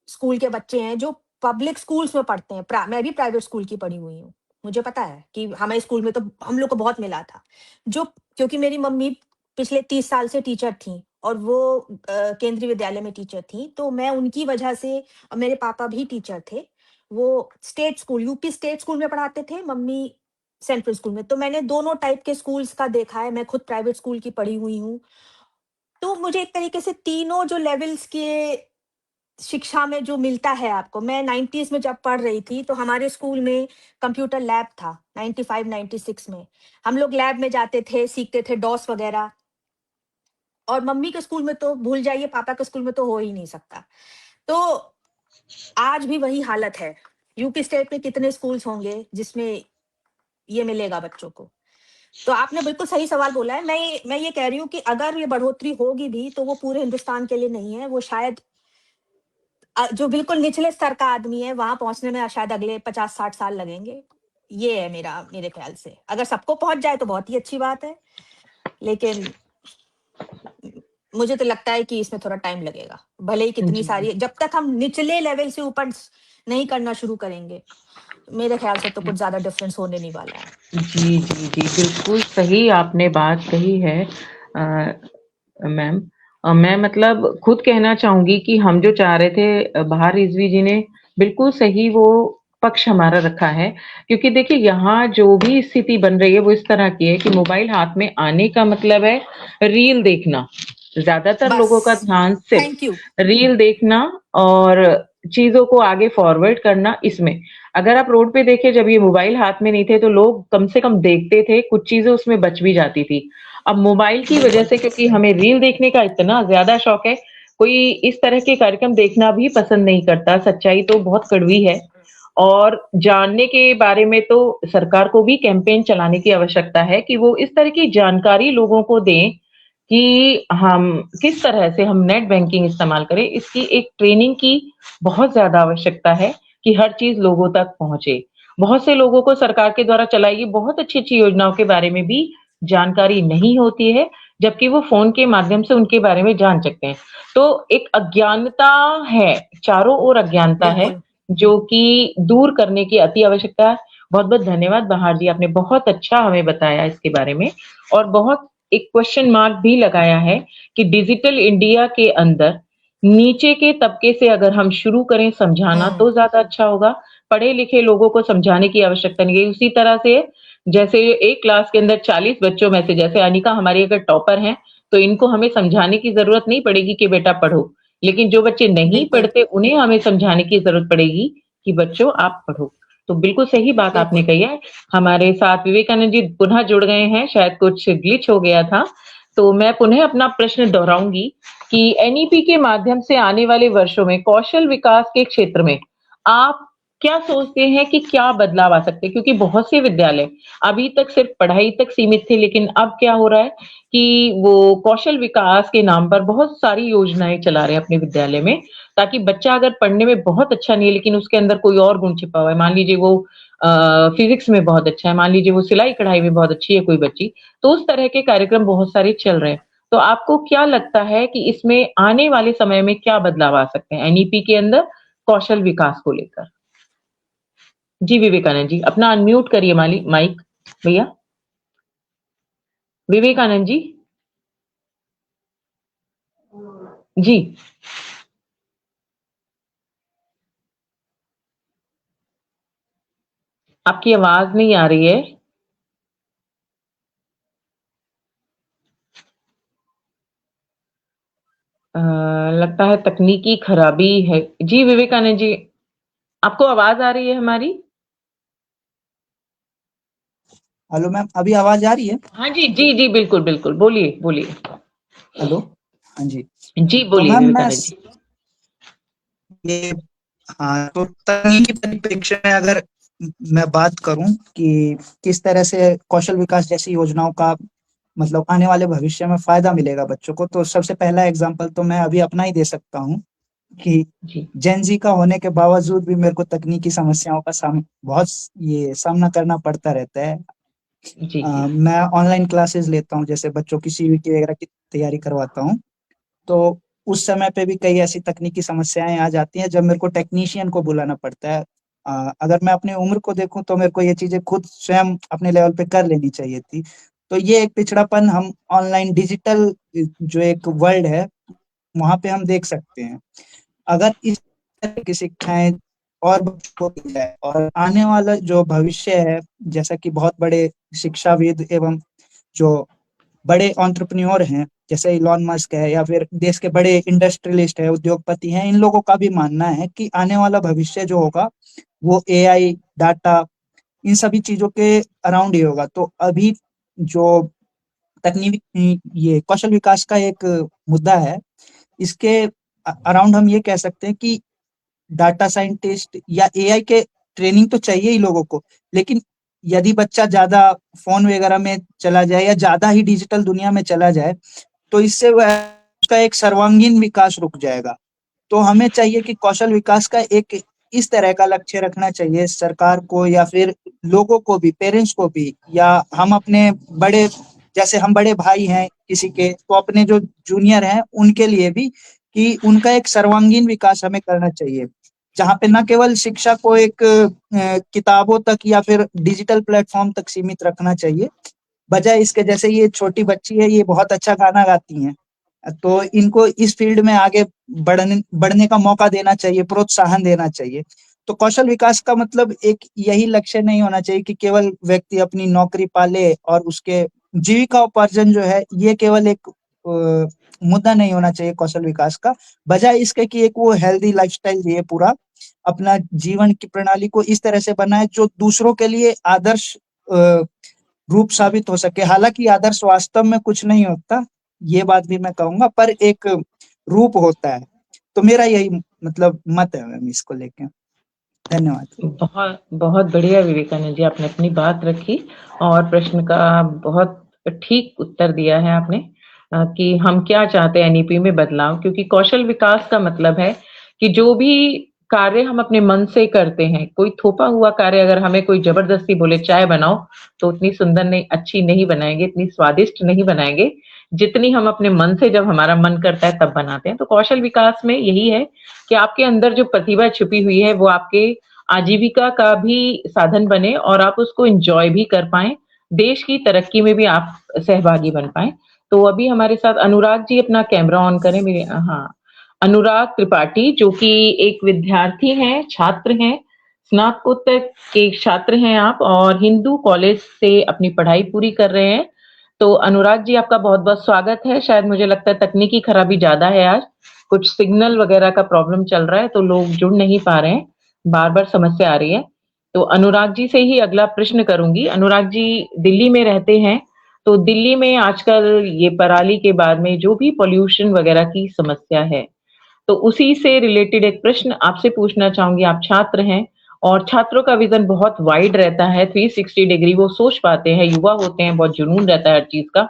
स्कूल के बच्चे हैं, जो पब्लिक स्कूल्स में पढ़ते हैं, मैं भी प्राइवेट स्कूल की पढ़ी हुई हूँ। मुझे पता है कि हमारे स्कूल में तो हम लोग को बहुत मिला था। जो क्योंकि मेरी मम्मी पिछले 30 साल से टीचर थीं और वो केंद्रीय विद्यालय में टीचर थीं, तो मैं उनकी वजह से, और मेरे पापा भी टीचर थे। वो state school, UP state school में पढ़ाते थे, मम्मी सेंट्रल स्कूल में। तो मैंने दोनों टाइप के स्कूल्स का देखा है, मैं खुद प्राइवेट स्कूल की पढ़ी हुई हूँ। तो मुझे एक तरीके से तीनों जो लेवल्स के शिक्षा में जो मिलता है आपको, मैं 90s में जब पढ़ रही थी, तो हमारे स्कूल में कंप्यूटर लैब था, 95-96 में। हम लोग लैब में जाते थे, सीखते थे डॉस वगैरह, और मम्मी के स्कूल में तो भूल जाइए, पापा के स्कूल में तो हो ही नहीं सकता। तो आज भी वही हालत है। यूपी स्टेट में कितने स्कूल्स होंगे जिसमें ये मिलेगा बच्चों को? तो आपने बिल्कुल सही सवाल बोला है। मैं ये कह रही हूँ कि अगर ये बढ़ोतरी होगी भी तो वो पूरे हिंदुस्तान के लिए नहीं है, वो शायद जो बिल्कुल निचले स्तर का आदमी है वहां पहुंचने में शायद अगले 50-60 साल लगेंगे। ये है मेरे ख्याल से। अगर सबको पहुंच जाए तो बहुत ही अच्छी बात है, लेकिन मुझे तो लगता है कि इसमें थोड़ा टाइम लगेगा। भले ही कितनी जी सारी, जब तक हम निचले लेवल से ऊपर नहीं करना शुरू करेंगे, मेरे ख्याल से तो कुछ ज्यादा डिफरेंस होने नहीं वाला है। जी जी जी, बिल्कुल सही आपने बात कही है मैम। मैं मतलब खुद कहना चाहूंगी कि हम जो चाह रहे थे, बाहर रिजवी जी ने बिल्कुल सही वो पक्ष हमारा रखा है। क्योंकि देखिए यहाँ जो भी स्थिति बन रही है वो इस तरह की है कि मोबाइल हाथ में आने का मतलब है रील देखना। ज्यादातर बस, लोगों का ध्यान सिर्फ थैंक यू। रील देखना और चीजों को आगे फॉरवर्ड करना इसमें। अगर आप रोड पे देखें, जब ये मोबाइल हाथ में नहीं थे तो लोग कम से कम देखते थे, कुछ चीजें उसमें बच भी जाती थी। अब मोबाइल की वजह बिल्कुल से, क्योंकि हमें रील देखने का इतना ज्यादा शौक है, कोई इस तरह के कार्यक्रम देखना भी पसंद नहीं करता। सच्चाई तो बहुत कड़वी है। और जानने के बारे में तो सरकार को भी कैंपेन चलाने की आवश्यकता है कि वो इस तरह की जानकारी लोगों को दें कि हम किस तरह से हम नेट बैंकिंग इस्तेमाल करें। इसकी एक ट्रेनिंग की बहुत ज्यादा आवश्यकता है कि हर चीज लोगों तक पहुंचे। बहुत से लोगों को सरकार के द्वारा चलाई गई बहुत अच्छी अच्छी योजनाओं के बारे में भी जानकारी नहीं होती है, जबकि वो फोन के माध्यम से उनके बारे में जान सकते हैं। तो एक अज्ञानता है, चारों ओर अज्ञानता है, बिल्कुल। जो कि दूर करने की अति आवश्यकता है। बहुत बहुत धन्यवाद बहार जी, आपने बहुत अच्छा हमें बताया इसके बारे में। और बहुत एक क्वेश्चन मार्क भी लगाया है कि डिजिटल इंडिया के अंदर नीचे के तबके से अगर हम शुरू करें समझाना तो ज्यादा अच्छा होगा। पढ़े लिखे लोगों को समझाने की आवश्यकता नहीं है। उसी तरह से जैसे एक क्लास के अंदर 40 बच्चों में से, जैसे अनिका हमारी अगर टॉपर हैं, तो इनको हमें समझाने की जरूरत नहीं पड़ेगी कि बेटा पढ़ो। लेकिन जो बच्चे नहीं बिल्कुल पढ़ते उन्हें हमें समझाने की जरूरत पड़ेगी कि बच्चों आप पढ़ो। तो बिल्कुल सही बात आपने बिल्कुल। कही है। हमारे साथ विवेकानंद जी पुनः जुड़ गए हैं, शायद कुछ ग्लिच हो गया था। तो मैं पुनः अपना प्रश्न दोहराऊंगी कि एनईपी के माध्यम से आने वाले वर्षों में कौशल विकास के क्षेत्र में आप क्या सोचते हैं कि क्या बदलाव आ सकते हैं? क्योंकि बहुत से विद्यालय अभी तक सिर्फ पढ़ाई तक सीमित थे, लेकिन अब क्या हो रहा है कि वो कौशल विकास के नाम पर बहुत सारी योजनाएं चला रहे हैं अपने विद्यालय में, ताकि बच्चा अगर पढ़ने में बहुत अच्छा नहीं है लेकिन उसके अंदर कोई और गुण छिपा हुआ है। मान लीजिए वो फिजिक्स में बहुत अच्छा है, मान लीजिए वो सिलाई कढ़ाई में बहुत अच्छी है कोई बच्ची, तो उस तरह के कार्यक्रम बहुत सारे चल रहे हैं। तो आपको क्या लगता है कि इसमें आने वाले समय में क्या बदलाव आ सकते हैं एनईपी के अंदर कौशल विकास को लेकर? जी विवेकानंद जी, अपना अनम्यूट करिए माइक भैया। विवेकानंद जी। जी। आपकी आवाज नहीं आ रही है। लगता है तकनीकी खराबी है। जी विवेकानंद जी, आपको आवाज आ रही है हमारी? हेलो मैम, अभी आवाज आ रही है? हाँ जी जी जी, बिल्कुल बिल्कुल, बोलिए बोलिए। हेलो। हाँ जी। जी तो बोलिए मैम विवेकानंद जी। ये हाँ, तो तकनीकी परिप्रेक्ष्य में अगर मैं बात करूं कि किस तरह से कौशल विकास जैसी योजनाओं का मतलब आने वाले भविष्य में फायदा मिलेगा बच्चों को, तो सबसे पहला एग्जांपल तो मैं अभी अपना ही दे सकता हूं कि जी जेन जी का होने के बावजूद भी मेरे को तकनीकी समस्याओं का बहुत ये सामना करना पड़ता रहता है। जी जी। मैं ऑनलाइन क्लासेस लेता हूँ, जैसे बच्चों की सीयूईटी वगैरह की तैयारी करवाता हूँ। तो उस समय पे भी कई ऐसी तकनीकी समस्याएं आ जाती हैं जब मेरे को टेक्नीशियन को बुलाना पड़ता है। अगर मैं अपनी उम्र को देखूं तो मेरे को ये चीजें खुद स्वयं अपने लेवल पे कर लेनी चाहिए थी। तो ये एक पिछड़ापन हम ऑनलाइन डिजिटल जो एक वर्ल्ड है वहां पे हम देख सकते हैं। अगर इस तरह की शिक्षाएं और बच्चों को दी जाए और आने वाला जो भविष्य है, जैसा कि बहुत बड़े शिक्षाविद एवं जो बड़े एंटरप्रेन्योर हैं जैसे इलॉन मस्क है या फिर देश के बड़े इंडस्ट्रियलिस्ट है, उद्योगपति हैं, इन लोगों का भी मानना है कि आने वाला भविष्य जो होगा वो एआई, डाटा, इन सभी चीजों के अराउंड ही होगा। तो अभी जो तकनीकी ये कौशल विकास का एक मुद्दा है, इसके अराउंड हम ये कह सकते हैं कि डाटा साइंटिस्ट या एआई के ट्रेनिंग तो चाहिए ही लोगों को, लेकिन यदि बच्चा ज्यादा फोन वगैरह में चला जाए या ज्यादा ही डिजिटल दुनिया में चला जाए, तो इससे उसका एक सर्वांगीण विकास रुक जाएगा। तो हमें चाहिए कि कौशल विकास का एक इस तरह का लक्ष्य रखना चाहिए सरकार को, या फिर लोगों को भी, पेरेंट्स को भी, या हम अपने बड़े, जैसे हम बड़े भाई हैं किसी के, तो अपने जो जूनियर हैं उनके लिए भी, कि उनका एक सर्वांगीण विकास हमें करना चाहिए, जहाँ पे न केवल शिक्षा को एक किताबों तक या फिर डिजिटल प्लेटफॉर्म तक सीमित रखना चाहिए, बजाय इसके, जैसे ये छोटी बच्ची है, ये बहुत अच्छा गाना गाती हैं, तो इनको इस फील्ड में आगे बढ़ने का मौका देना चाहिए, प्रोत्साहन देना चाहिए। तो कौशल विकास का मतलब एक यही लक्ष्य नहीं होना चाहिए कि केवल व्यक्ति अपनी नौकरी पाले और उसके जीविका उपार्जन जो है ये केवल एक मुद्दा नहीं होना चाहिए कौशल विकास का, बजाय इसके कि एक वो हेल्दी लाइफस्टाइल जिए, पूरा अपना जीवन की प्रणाली को इस तरह से बनाए जो दूसरों के लिए आदर्श रूप साबित हो सके। हालांकि आदर्श वास्तव में कुछ नहीं होता, ये बात भी मैं कहूंगा, पर एक रूप होता है। तो मेरा यही मतलब मत है मैम इसको लेके। धन्यवाद। बहुत बहुत बढ़िया विवेकानंद जी, आपने अपनी बात रखी और प्रश्न का बहुत ठीक उत्तर दिया है आपने, कि हम क्या चाहते हैं एनईपी में बदलाव, क्योंकि कौशल विकास का मतलब है कि जो भी कार्य हम अपने मन से करते हैं, कोई थोपा हुआ कार्य अगर हमें कोई जबरदस्ती बोले चाय बनाओ, तो उतनी सुंदर नहीं, अच्छी नहीं बनाएंगे, इतनी स्वादिष्ट नहीं बनाएंगे जितनी हम अपने मन से, जब हमारा मन करता है तब बनाते हैं। तो कौशल विकास में यही है कि आपके अंदर जो प्रतिभा छुपी हुई है वो आपके आजीविका का भी साधन बने और आप उसको एंजॉय भी कर पाएं, देश की तरक्की में भी आप सहभागी बन पाएं। तो अभी हमारे साथ अनुराग जी अपना कैमरा ऑन करें। मेरे, हाँ, अनुराग त्रिपाठी, जो कि एक विद्यार्थी हैं, छात्र हैं, स्नातकोत्तर के छात्र हैं आप, और हिंदू कॉलेज से अपनी पढ़ाई पूरी कर रहे हैं। तो अनुराग जी, आपका बहुत बहुत स्वागत है। शायद मुझे लगता है तकनीकी खराबी ज्यादा है, आज कुछ सिग्नल वगैरह का प्रॉब्लम चल रहा है, तो लोग जुड़ नहीं पा रहे हैं, बार बार समस्या आ रही है। तो अनुराग जी से ही अगला प्रश्न करूंगी। अनुराग जी दिल्ली में रहते हैं, तो दिल्ली में आजकल ये पराली के बाद में जो भी पॉल्यूशन वगैरह की समस्या है, तो उसी से रिलेटेड एक प्रश्न आपसे पूछना चाहूंगी। आप छात्र हैं और छात्रों का विजन बहुत वाइड रहता है, 360 डिग्री वो सोच पाते हैं, युवा होते हैं, बहुत जुनून रहता है हर चीज का।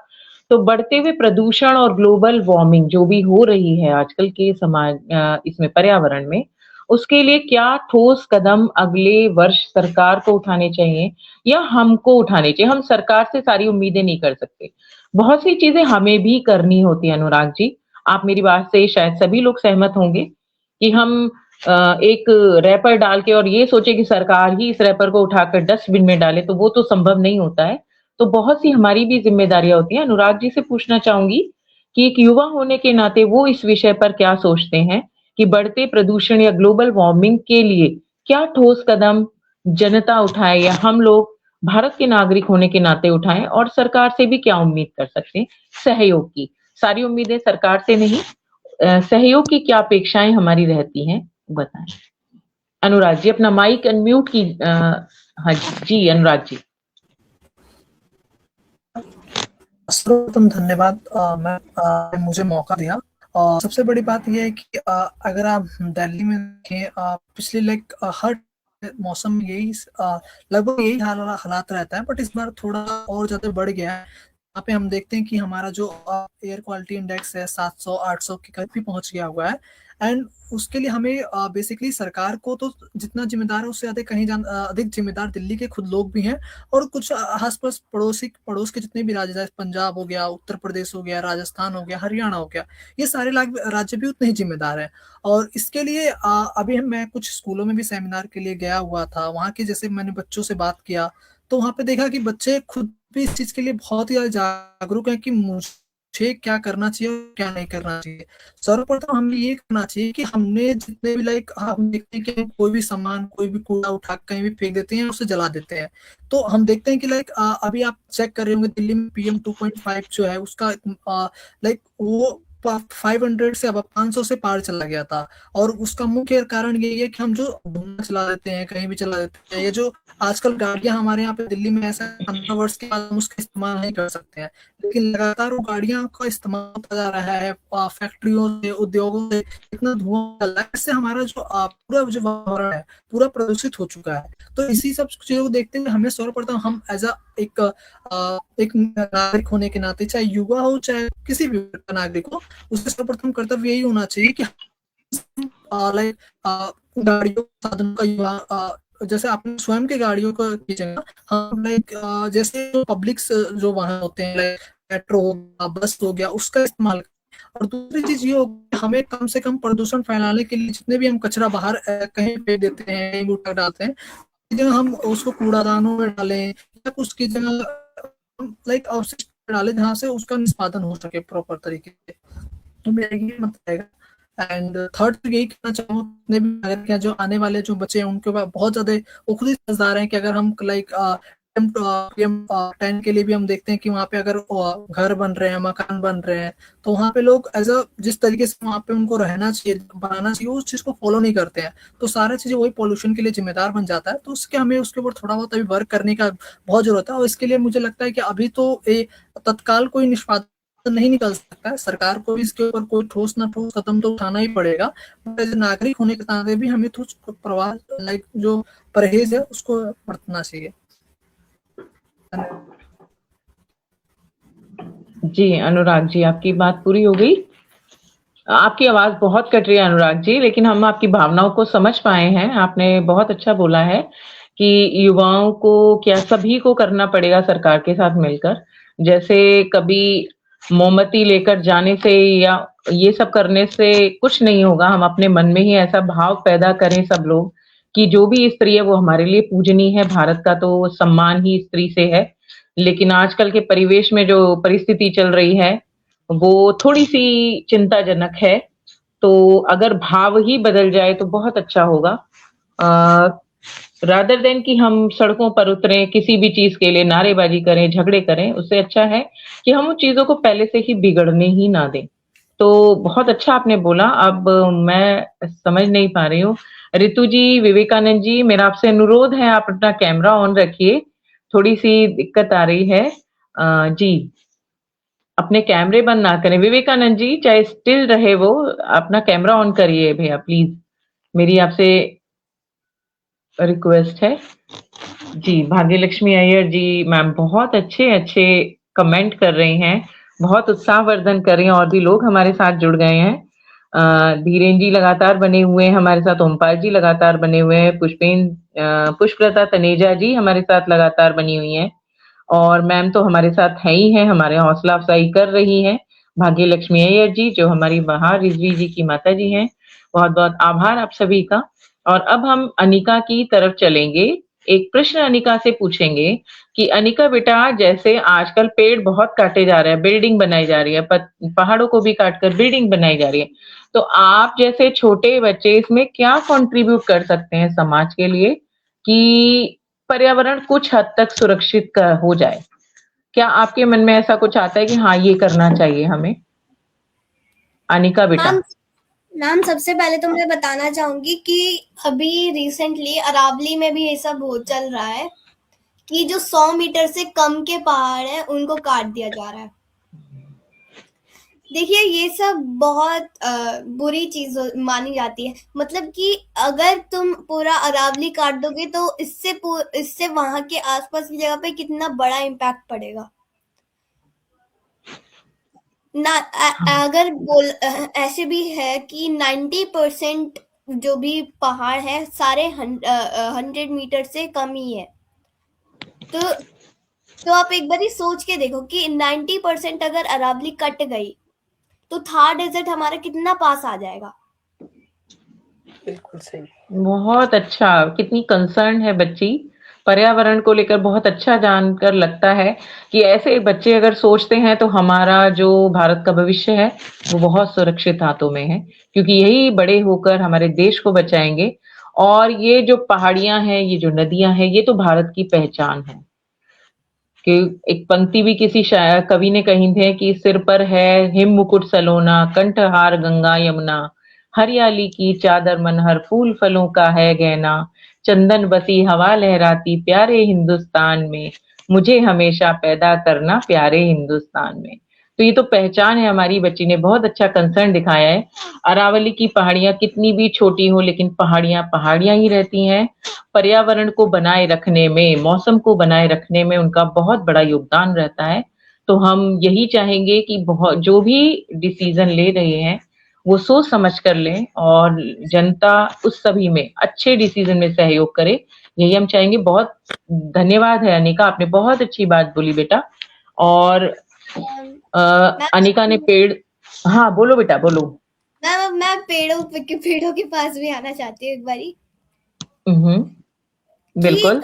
तो बढ़ते हुए प्रदूषण और ग्लोबल वार्मिंग जो भी हो रही है आजकल के समाज, इसमें पर्यावरण में, उसके लिए क्या ठोस कदम अगले वर्ष सरकार को उठाने चाहिए या हमको उठाने चाहिए? हम सरकार से सारी उम्मीदें नहीं कर सकते, बहुत सी चीजें हमें भी करनी होती है। अनुराग जी, आप मेरी बात से शायद सभी लोग सहमत होंगे कि हम एक रैपर डाल के और ये सोचे कि सरकार ही इस रैपर को उठाकर डस्टबिन में डाले, तो वो तो संभव नहीं होता है। तो बहुत सी हमारी भी जिम्मेदारियां होती हैं। अनुराग जी से पूछना चाहूंगी कि एक युवा होने के नाते वो इस विषय पर क्या सोचते हैं कि बढ़ते प्रदूषण या ग्लोबल वार्मिंग के लिए क्या ठोस कदम जनता उठाए या हम लोग भारत के नागरिक होने के नाते उठाएं, और सरकार से भी क्या उम्मीद कर सकते हैं सहयोग की? सारी उम्मीदें सरकार से नहीं, सहयोग की क्या अपेक्षाएं हमारी रहती हैं, बताएं। अनुराग जी अपना माइक अनम्यूट की, हाँ जी अनुराग जी। सर्वप्रथम धन्यवाद मैं मुझे मौका दिया। और सबसे बड़ी बात यह है कि अगर आप दिल्ली में देखें, पिछले हर मौसम में यही लगभग यही हालात रहता है, बट इस बार थोड़ा और ज्यादा बढ़ गया है। यहाँ पे हम देखते हैं कि हमारा जो एयर क्वालिटी इंडेक्स है 700-800 के करीब भी पहुंच गया हुआ है। एंड उसके लिए हमें बेसिकली सरकार को तो जितना जिम्मेदार है उससे अधिक जिम्मेदार दिल्ली के खुद लोग भी हैं, और कुछ आसपास पड़ोस के जितने भी राज्य, पंजाब हो गया, उत्तर प्रदेश हो गया, राजस्थान हो गया, हरियाणा हो गया, ये सारे राज्य भी उतने ही जिम्मेदार हैं। और इसके लिए अभी मैं कुछ स्कूलों में भी सेमिनार के लिए गया हुआ था। वहाँ के जैसे मैंने बच्चों से बात किया तो वहाँ पे देखा कि बच्चे खुद भी इस चीज के लिए बहुत ही जागरूक हैं कि मुझे क्या करना चाहिए और क्या नहीं करना चाहिए। सर्वप्रथम हमें ये करना चाहिए कि हमने जितने भी हम देखते हैं कि कोई भी सामान, कोई भी कूड़ा उठा कहीं भी फेंक देते हैं, उसे जला देते हैं। तो हम देखते हैं कि अभी आप चेक कर रहे होंगे दिल्ली में PM 2.5 जो है उसका वो 500 से अब 500 से पार चला गया था। और उसका मुख्य कारण यही है कि हम जो धुआं चला देते हैं, कहीं भी चला देते हैं, ये जो आजकल गाड़ियां हमारे यहाँ पे दिल्ली में ऐसा 15 वर्ष के बाद हम उसका इस्तेमाल नहीं कर सकते हैं, लेकिन लगातार वो गाड़ियां का इस्तेमाल होता जा रहा है, फैक्ट्रियों से, उद्योगों से इतना धुआं चल रहा है, इससे हमारा जो पूरा जो वातावरण है पूरा प्रदूषित हो चुका है। तो इसी सब चीजों को देखते हुए हमें सर्वप्रथम हम एज एक नागरिक होने के नाते, चाहे युवा हो चाहे किसी भी नागरिक हो, उसका सर्वप्रथम कर्तव्य यही होना चाहिए कि लाइक गाड़ियों साधनों का जैसे आपने स्वयं के गाड़ियों का कीजिएगा, हम लाइक जैसे जो पब्लिक जो वाहन होते हैं, लाइक मेट्रो हो गया, बस हो गया, उसका इस्तेमाल करें। और दूसरी चीज ये होगी, हमें कम से कम प्रदूषण फैलाने के लिए जितने भी हम कचरा बाहर कहीं फेंक देते हैं, कहीं उठा डालते हैं, जगह हम उसको कूड़ादानों में डालें या उसकी जगह लाइक अवशिष्ट डालें जहाँ से उसका निष्पादन हो सके प्रॉपर तरीके से। तो मेरा ये मतलब रहेगा। एंड थर्ड तो यही कहना चाहूँगा, जितने भी नागरिक हैं, जो आने वाले जो बच्चे हैं, उनके पास बहुत ज्यादा वो खुद ही समझदार हैं कि अगर हम लाइक PM10 के लिए भी हम देखते हैं कि वहाँ पे अगर घर बन रहे हैं, मकान बन रहे हैं, तो वहाँ पे लोग जिस तरीके से वहाँ पे उनको रहना चाहिए, बनाना चाहिए, उस चीज को फॉलो नहीं करते हैं, तो सारा चीजें वही पॉल्यूशन के लिए जिम्मेदार बन जाता है। तो उसके हमें उसके ऊपर थोड़ा बहुत अभी वर्क करने का बहुत जरूरत है। और इसके लिए मुझे लगता है कि अभी तो तत्काल कोई निष्पादन नहीं निकल सकता है, सरकार को भी इसके ऊपर कोई ठोस ना ठोस कदम तो उठाना ही पड़ेगा। एज नागरिक होने के नाते भी हमें कुछ प्रवाह लाइक जो परहेज है उसको बरतना चाहिए। जी अनुराग जी, आपकी बात पूरी हो गई। आपकी आवाज बहुत कट रही है अनुराग जी, लेकिन हम आपकी भावनाओं को समझ पाए हैं। आपने बहुत अच्छा बोला है कि युवाओं को क्या सभी को करना पड़ेगा सरकार के साथ मिलकर। जैसे कभी मोमबत्ती लेकर जाने से या ये सब करने से कुछ नहीं होगा, हम अपने मन में ही ऐसा भाव पैदा करें सब लोग कि जो भी स्त्री है वो हमारे लिए पूजनीय है। भारत का तो सम्मान ही स्त्री से है, लेकिन आजकल के परिवेश में जो परिस्थिति चल रही है वो थोड़ी सी चिंताजनक है। तो अगर भाव ही बदल जाए तो बहुत अच्छा होगा। रादर देन कि हम सड़कों पर उतरें किसी भी चीज के लिए, नारेबाजी करें, झगड़े करें, उससे अच्छा है कि हम उन चीजों को पहले से ही बिगड़ने ही ना दें। तो बहुत अच्छा आपने बोला। अब मैं समझ नहीं पा रही हूँ, रितु जी, विवेकानंद जी, मेरा आपसे अनुरोध है आप अपना कैमरा ऑन रखिए, थोड़ी सी दिक्कत आ रही है। जी अपने कैमरे बंद ना करें। विवेकानंद जी चाहे स्टिल रहे वो, अपना कैमरा ऑन करिए भैया प्लीज, मेरी आपसे रिक्वेस्ट है। जी भाग्यलक्ष्मी अय्यर जी मैम बहुत अच्छे अच्छे कमेंट कर रही हैं, बहुत उत्साहवर्धन कर रही हैं, और भी लोग हमारे साथ जुड़ गए हैं। धीरेन जी लगातार बने हुए हैं हमारे साथ, ओमपाल जी लगातार बने हुए हैं, पुष्पलता तनेजा जी हमारे साथ लगातार बनी हुई हैं, और मैम तो हमारे साथ है ही हैं, हमारे हौसला अफजाई कर रही हैं। भाग्यलक्ष्मी अय्यर जी जो हमारी बाहर रिजवी जी की माता जी हैं, बहुत बहुत आभार आप सभी का। और अब हम अनिका की तरफ चलेंगे। एक प्रश्न अनिका से पूछेंगे कि अनिका बेटा, जैसे आजकल पेड़ बहुत काटे जा रहे हैं, बिल्डिंग बनाई जा रही है, पहाड़ों को भी काटकर बिल्डिंग बनाई जा रही है, तो आप जैसे छोटे बच्चे इसमें क्या कंट्रीब्यूट कर सकते हैं समाज के लिए कि पर्यावरण कुछ हद तक सुरक्षित हो जाए? क्या आपके मन में ऐसा कुछ आता है कि हाँ ये करना चाहिए हमें? अनिका बेटा। मैम सबसे पहले तो मैं बताना चाहूंगी कि अभी रिसेंटली अरावली में भी ये सब हो चल रहा है कि जो 100 मीटर से कम के पहाड़ हैं उनको काट दिया जा रहा है। देखिए ये सब बहुत बुरी चीज मानी जाती है, मतलब कि अगर तुम पूरा अरावली काट दोगे तो इससे वहां के आसपास की जगह पे कितना बड़ा इम्पैक्ट पड़ेगा ना। अगर ऐसे भी है कि 90% जो भी पहाड़ है सारे 100 मीटर से कम ही है। तो आप एक बार सोच के देखो कि 90% अगर अरावली कट गई तो थार डेजर्ट हमारा कितना पास आ जाएगा। बिल्कुल सही, बहुत अच्छा, कितनी कंसर्न है बच्ची पर्यावरण को लेकर, बहुत अच्छा जानकर लगता है कि ऐसे बच्चे अगर सोचते हैं तो हमारा जो भारत का भविष्य है वो बहुत सुरक्षित हाथों में है, क्योंकि यही बड़े होकर हमारे देश को बचाएंगे। और ये जो पहाड़ियां हैं, ये जो नदियां हैं, ये तो भारत की पहचान है। कि एक पंक्ति भी किसी कवि ने कही थी कि सिर पर है हिम मुकुट सलोना, कंठहार गंगा यमुना, हरियाली की चादर मन हर फूल फलों का है गहना, चंदन बसी हवा लहराती प्यारे हिंदुस्तान में, मुझे हमेशा पैदा करना प्यारे हिंदुस्तान में। तो ये तो पहचान है हमारी। बच्ची ने बहुत अच्छा कंसर्न दिखाया है। अरावली की पहाड़ियां कितनी भी छोटी हो लेकिन पहाड़ियां पहाड़ियां ही रहती हैं। पर्यावरण को बनाए रखने में, मौसम को बनाए रखने में उनका बहुत बड़ा योगदान रहता है। तो हम यही चाहेंगे कि बहुत जो भी डिसीजन ले रहे हैं वो सोच समझ कर लें और जनता उस सभी में अच्छे डिसीजन में सहयोग करे, यही हम चाहेंगे। बहुत धन्यवाद है अनिका, आपने बहुत अच्छी बात बोली बेटा। और अनिका ने पेड़, हाँ बोलो बेटा बोलो। मैं पेड़ों के पास भी आना चाहती हूँ एक बारी। बिल्कुल।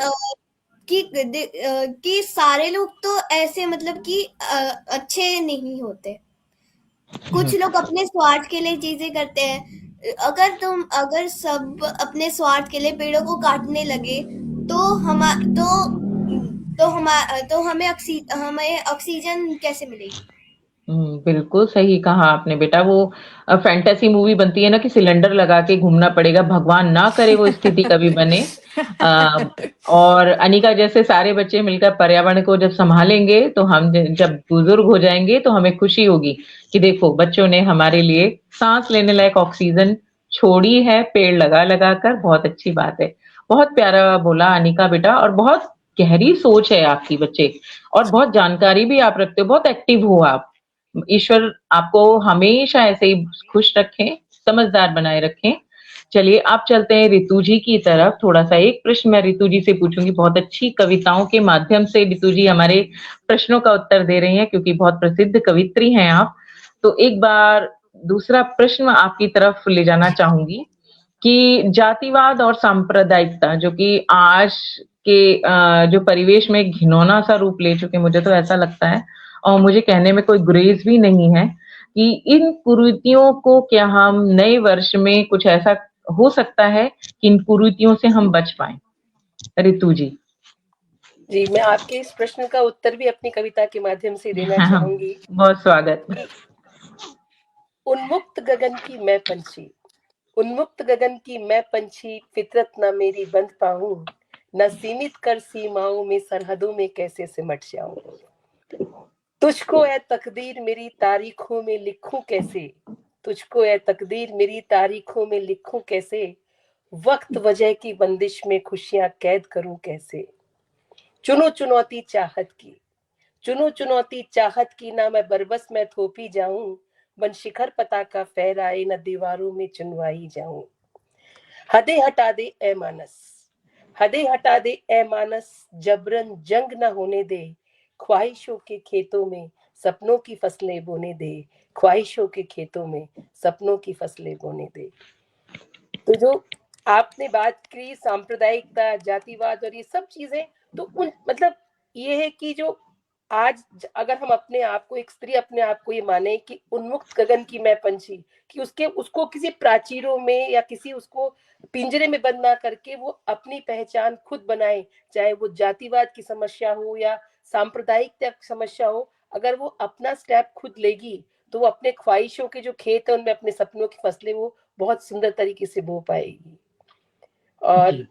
कि सारे लोग तो ऐसे मतलब कि अच्छे नहीं होते। कुछ लोग अपने स्वार्थ के लिए चीजें करते हैं। अगर सब अपने स्वार्थ के लिए पेड़ों को काटने लगे तो हमें ऑक्सीजन कैसे मिलेगी? बिल्कुल सही कहा आपने बेटा। वो फैंटेसी मूवी बनती है ना कि सिलेंडर लगा के घूमना पड़ेगा, भगवान ना करे वो स्थिति कभी बने। और अनिका जैसे सारे बच्चे मिलकर पर्यावरण को जब संभालेंगे तो हम जब बुजुर्ग हो जाएंगे तो हमें खुशी होगी कि देखो बच्चों ने हमारे लिए सांस लेने लायक ऑक्सीजन छोड़ी है पेड़ लगा लगा कर। बहुत अच्छी बात है, बहुत प्यारा बोला अनिका बेटा। और बहुत गहरी सोच है आपकी बच्चे, और बहुत जानकारी भी आप रखते हो, बहुत एक्टिव हो आप। ईश्वर आपको हमेशा ऐसे ही खुश रखें, समझदार बनाए रखें। चलिए आप चलते हैं रितु जी की तरफ। थोड़ा सा एक प्रश्न मैं रितु जी से पूछूंगी। बहुत अच्छी कविताओं के माध्यम से रितु जी हमारे प्रश्नों का उत्तर दे रही हैं क्योंकि बहुत प्रसिद्ध कवित्री हैं आप। तो एक बार दूसरा प्रश्न आपकी तरफ ले जाना चाहूंगी कि जातिवाद और सांप्रदायिकता जो कि आज के जो परिवेश में घिनौना सा रूप ले चुके, मुझे तो ऐसा लगता है और मुझे कहने में कोई गुरेज भी नहीं है कि इन कुरीतियों को क्या हम नए वर्ष में कुछ ऐसा हो सकता है कि इन कुरीतियों से हम बच पाए। रितु जी। जी, मैं आपके इस प्रश्न का उत्तर भी अपनी कविता के माध्यम से देना चाहूंगी। बहुत स्वागत। उन्मुक्त गगन की मैं पंछी, उन्मुक्त गगन की मैं पंछी, फितरत न मेरी बंध पाऊं, न सीमित कर सीमाओं में सरहदों में कैसे सिमट जाऊं। तुझको ए तकदीर मेरी तारीखों में लिखूं कैसे, तुझको ए तकदीर मेरी तारीखों में लिखूं कैसे, वक्त वजह की बंदिश में खुशियां कैद करूं कैसे। चुनो चुनौती चाहत की, चुनो चुनौती चाहत की, ना मैं बरबस में थोपी जाऊं, बन शिखर पताका फहराए न दीवारों में चुनवाई जाऊं। हदे हटा दे ए मानस, हदे हटा दे ए मानस, जबरन जंग न होने दे, ख्वाहिशों के खेतों में सपनों की फसलें बोने दे, ख्वाहिशों के खेतों में सपनों की फसलें बोने दे। तो जो आपने बात की सांप्रदायिकता, जातिवाद और ये सब चीजें, तो उन मतलब ये है कि जो आज अगर हम अपने आप को, एक स्त्री अपने आप को ये माने कि उन्मुक्त गगन की मैं पंछी, कि उसको किसी प्राचीरों में या किसी उसको पिंजरे में बंद ना करके वो अपनी पहचान खुद बनाए, चाहे वो जातिवाद की समस्या हो या सांप्रदायिकता की समस्या हो, अगर वो अपना स्टेप खुद लेगी तो वो अपने ख्वाहिशों के जो खेत है उनमें अपने सपनों की फसलें वो बहुत सुंदर तरीके से बो पाएगी। और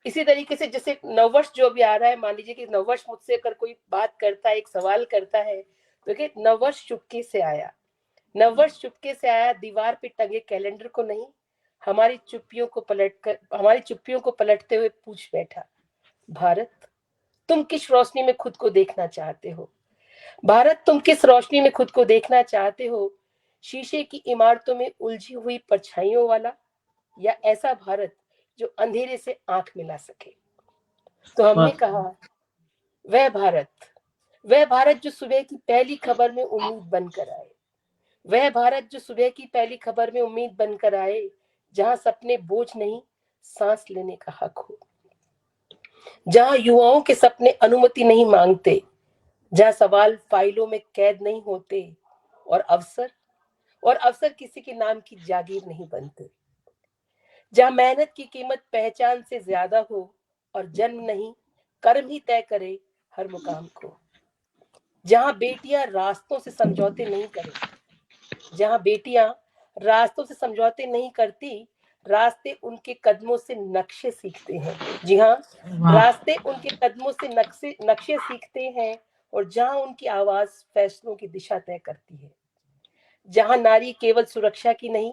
इसी तरीके से जैसे नववर्ष जो भी आ रहा है, मान लीजिए कि नववर्ष मुझसे अगर कोई बात करता है, एक सवाल करता है, तो कि नववर्ष चुपके से आया, नववर्ष चुपके से आया, दीवार पे टंगे कैलेंडर को नहीं, हमारी चुप्पियों को पलटते हुए पूछ बैठा, भारत तुम किस रोशनी में खुद को देखना चाहते हो, भारत तुम किस रोशनी में खुद को देखना चाहते हो, शीशे की इमारतों में उलझी हुई परछाइयों वाला, या ऐसा भारत जो अंधेरे से आंख मिला सके। तो हमने कहा वह भारत जो सुबह की पहली खबर में उम्मीद बनकर आए, वह भारत जो सुबह की पहली खबर में उम्मीद बनकर आए, जहां सपने बोझ नहीं सांस लेने का हक हो, जहां युवाओं के सपने अनुमति नहीं मांगते, जहां सवाल फाइलों में कैद नहीं होते और अवसर किसी के नाम की जागीर नहीं बनते, जहां मेहनत की कीमत पहचान से ज्यादा हो और जन्म नहीं कर्म ही तय करे हर मुकाम को। जहां बेटियां रास्तों से समझौते नहीं करें, जहां बेटियां रास्तों से समझौते नहीं करती, रास्ते उनके कदमों से नक्शे सीखते हैं। जी हाँ, रास्ते उनके कदमों से नक्शे सीखते हैं, और जहां उनकी आवाज फैसलों की दिशा तय करती है। जहां नारी केवल सुरक्षा की नहीं,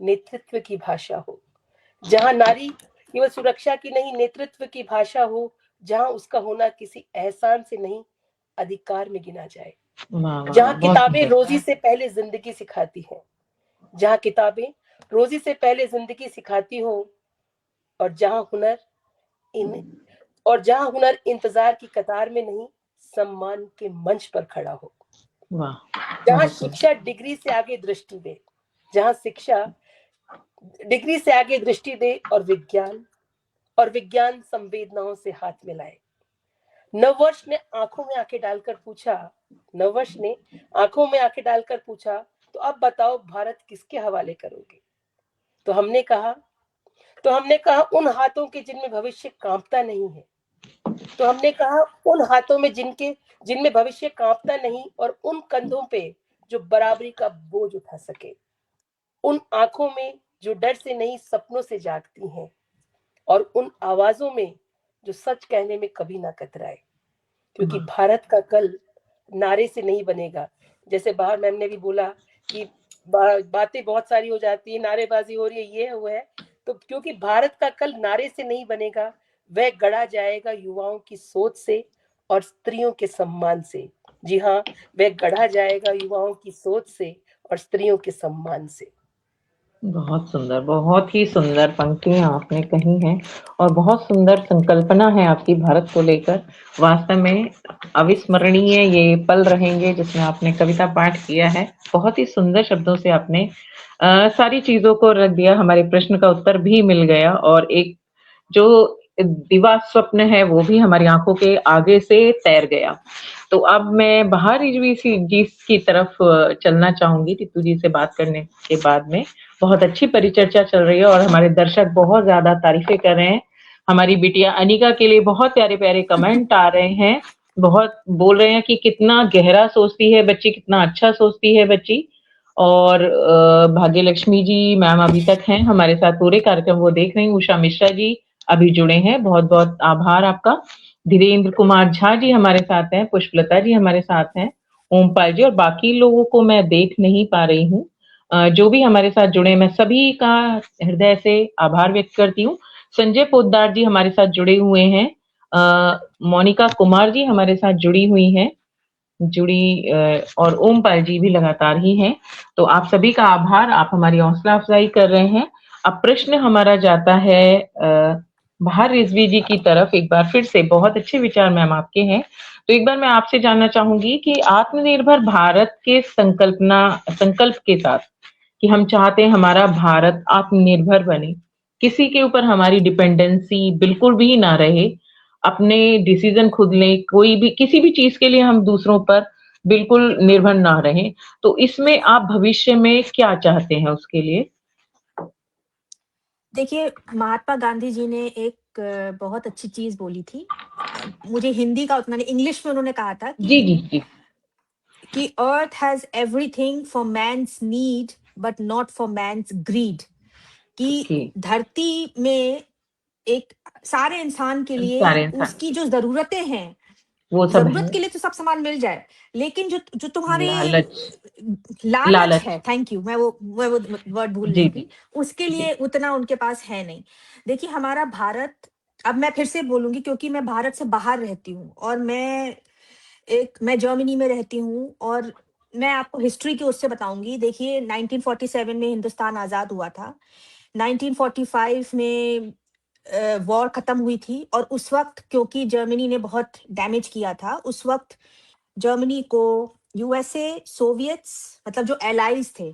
नेतृत्व की भाषा हो, जहां नारी केवल सुरक्षा की नहीं, नेतृत्व की भाषा हो, जहां उसका होना किसी एहसान से नहीं, अधिकार में गिना जाए। जहां किताबें रोजी से पहले जिंदगी सिखाती हैं, जहां किताबें रोजी से पहले जिंदगी सिखाती हो, और जहां हुनर इंतजार की कतार में नहीं, सम्मान के मंच पर खड़ा हो। जहां शिक्षा डिग्री से आगे दृष्टि दे, जहां शिक्षा डिग्री से आगे दृष्टि दे, और विज्ञान संवेदनाओं से हाथ मिलाए। नववर्ष ने आंखों में आंखें डालकर पूछा, तो अब बताओ भारत किसके हवाले करोगे? तो हमने कहा उन हाथों के जिनमें भविष्य कांपता नहीं है। तो हमने कहा उन हाथों में जिनमें भविष्य कांपता नहीं, और उन कंधों पे जो बराबरी का बोझ उठा सके। उन आंखों में जो डर से नहीं, सपनों से जागती हैं, और उन आवाजों में जो सच कहने में कभी ना कतराए। क्योंकि भारत का कल नारे से नहीं बनेगा। जैसे बाहर मैम ने भी बोला कि बातें बहुत सारी हो जाती है, नारेबाजी हो रही है, ये हुआ है, तो क्योंकि भारत का कल नारे से नहीं बनेगा, वह गढ़ा जाएगा युवाओं की सोच से और स्त्रियों के सम्मान से। जी हाँ, वह गढ़ा जाएगा युवाओं की सोच से और स्त्रियों के सम्मान से। बहुत सुंदर, बहुत ही सुंदर पंक्तियां आपने कही हैं, और बहुत सुंदर संकल्पना है आपकी भारत को लेकर। वास्तव में अविस्मरणीय ये पल रहेंगे जिसमें आपने कविता पाठ किया है। बहुत ही सुंदर शब्दों से आपने सारी चीजों को रख दिया। हमारे प्रश्न का उत्तर भी मिल गया, और एक जो दिवा स्वप्न है वो भी हमारी आंखों के आगे से तैर गया। तो अब मैं बाहर जी की तरफ चलना चाहूंगी। टीटू जी से बात करने के बाद में बहुत अच्छी परिचर्चा चल रही है, और हमारे दर्शक बहुत ज्यादा तारीफें कर रहे हैं। हमारी बिटिया अनिका के लिए बहुत प्यारे प्यारे कमेंट आ रहे हैं, बहुत बोल रहे हैं कि कितना गहरा सोचती है बच्ची, कितना अच्छा सोचती है बच्ची। और भाग्य लक्ष्मी जी मैम अभी तक हैं हमारे साथ, पूरे कार्यक्रम वो देख रही हैं। उषा मिश्रा जी अभी जुड़े हैं, बहुत बहुत आभार आपका। धीरेन्द्र कुमार झा जी हमारे साथ हैं, पुष्पलता जी हमारे साथ हैं, ओमपाल जी, और बाकी लोगों को मैं देख नहीं पा रही हूँ। जो भी हमारे साथ जुड़े, मैं सभी का हृदय से आभार व्यक्त करती हूँ। संजय पोद्दार जी हमारे साथ जुड़े हुए हैं, मोनिका कुमार जी हमारे साथ जुड़ी हुई हैं, और ओमपाल जी भी लगातार ही हैं। तो आप सभी का आभार, आप हमारी हौसला अफजाई कर रहे हैं। अब प्रश्न हमारा जाता है बाहर रिजवी जी की तरफ। एक बार फिर से बहुत अच्छे विचार मैम आपके हैं। तो एक बार मैं आपसे जानना चाहूंगी कि आत्मनिर्भर भारत के संकल्प के साथ, कि हम चाहते हैं हमारा भारत आत्मनिर्भर बने, किसी के ऊपर हमारी डिपेंडेंसी बिल्कुल भी ना रहे, अपने डिसीजन खुद लें, कोई भी किसी भी चीज के लिए हम दूसरों पर बिल्कुल निर्भर ना रहें। तो इसमें आप भविष्य में क्या चाहते हैं उसके लिए? देखिए, महात्मा गांधी जी ने एक बहुत अच्छी चीज बोली थी। मुझे हिंदी का उतना नहीं, इंग्लिश में उन्होंने कहा था जी जी जी कि earth has everything for man's need but not for man's greed. कि धरती में एक सारे इंसान के लिए उसकी जो जरूरतें हैं, वो जरूरत के लिए तो सब सामान मिल जाए, लेकिन जो तुम्हारे लालच है, थैंक यू, मैं वो वर्ड भूल रही थी, उसके लिए उतना उनके पास है नहीं। देखिए, हमारा भारत, अब मैं फिर से बोलूंगी क्योंकि मैं भारत से बाहर रहती हूँ, और मैं जर्मनी में रहती हूँ, और मैं आपको हिस्ट्री की उससे बताऊंगी। देखिए, 1947 में हिंदुस्तान आजाद हुआ था, 1945 में वॉर खत्म हुई थी, और उस वक्त क्योंकि जर्मनी ने बहुत डैमेज किया था, उस वक्त जर्मनी को यूएसए, सोवियट्स, मतलब जो एलाइज थे,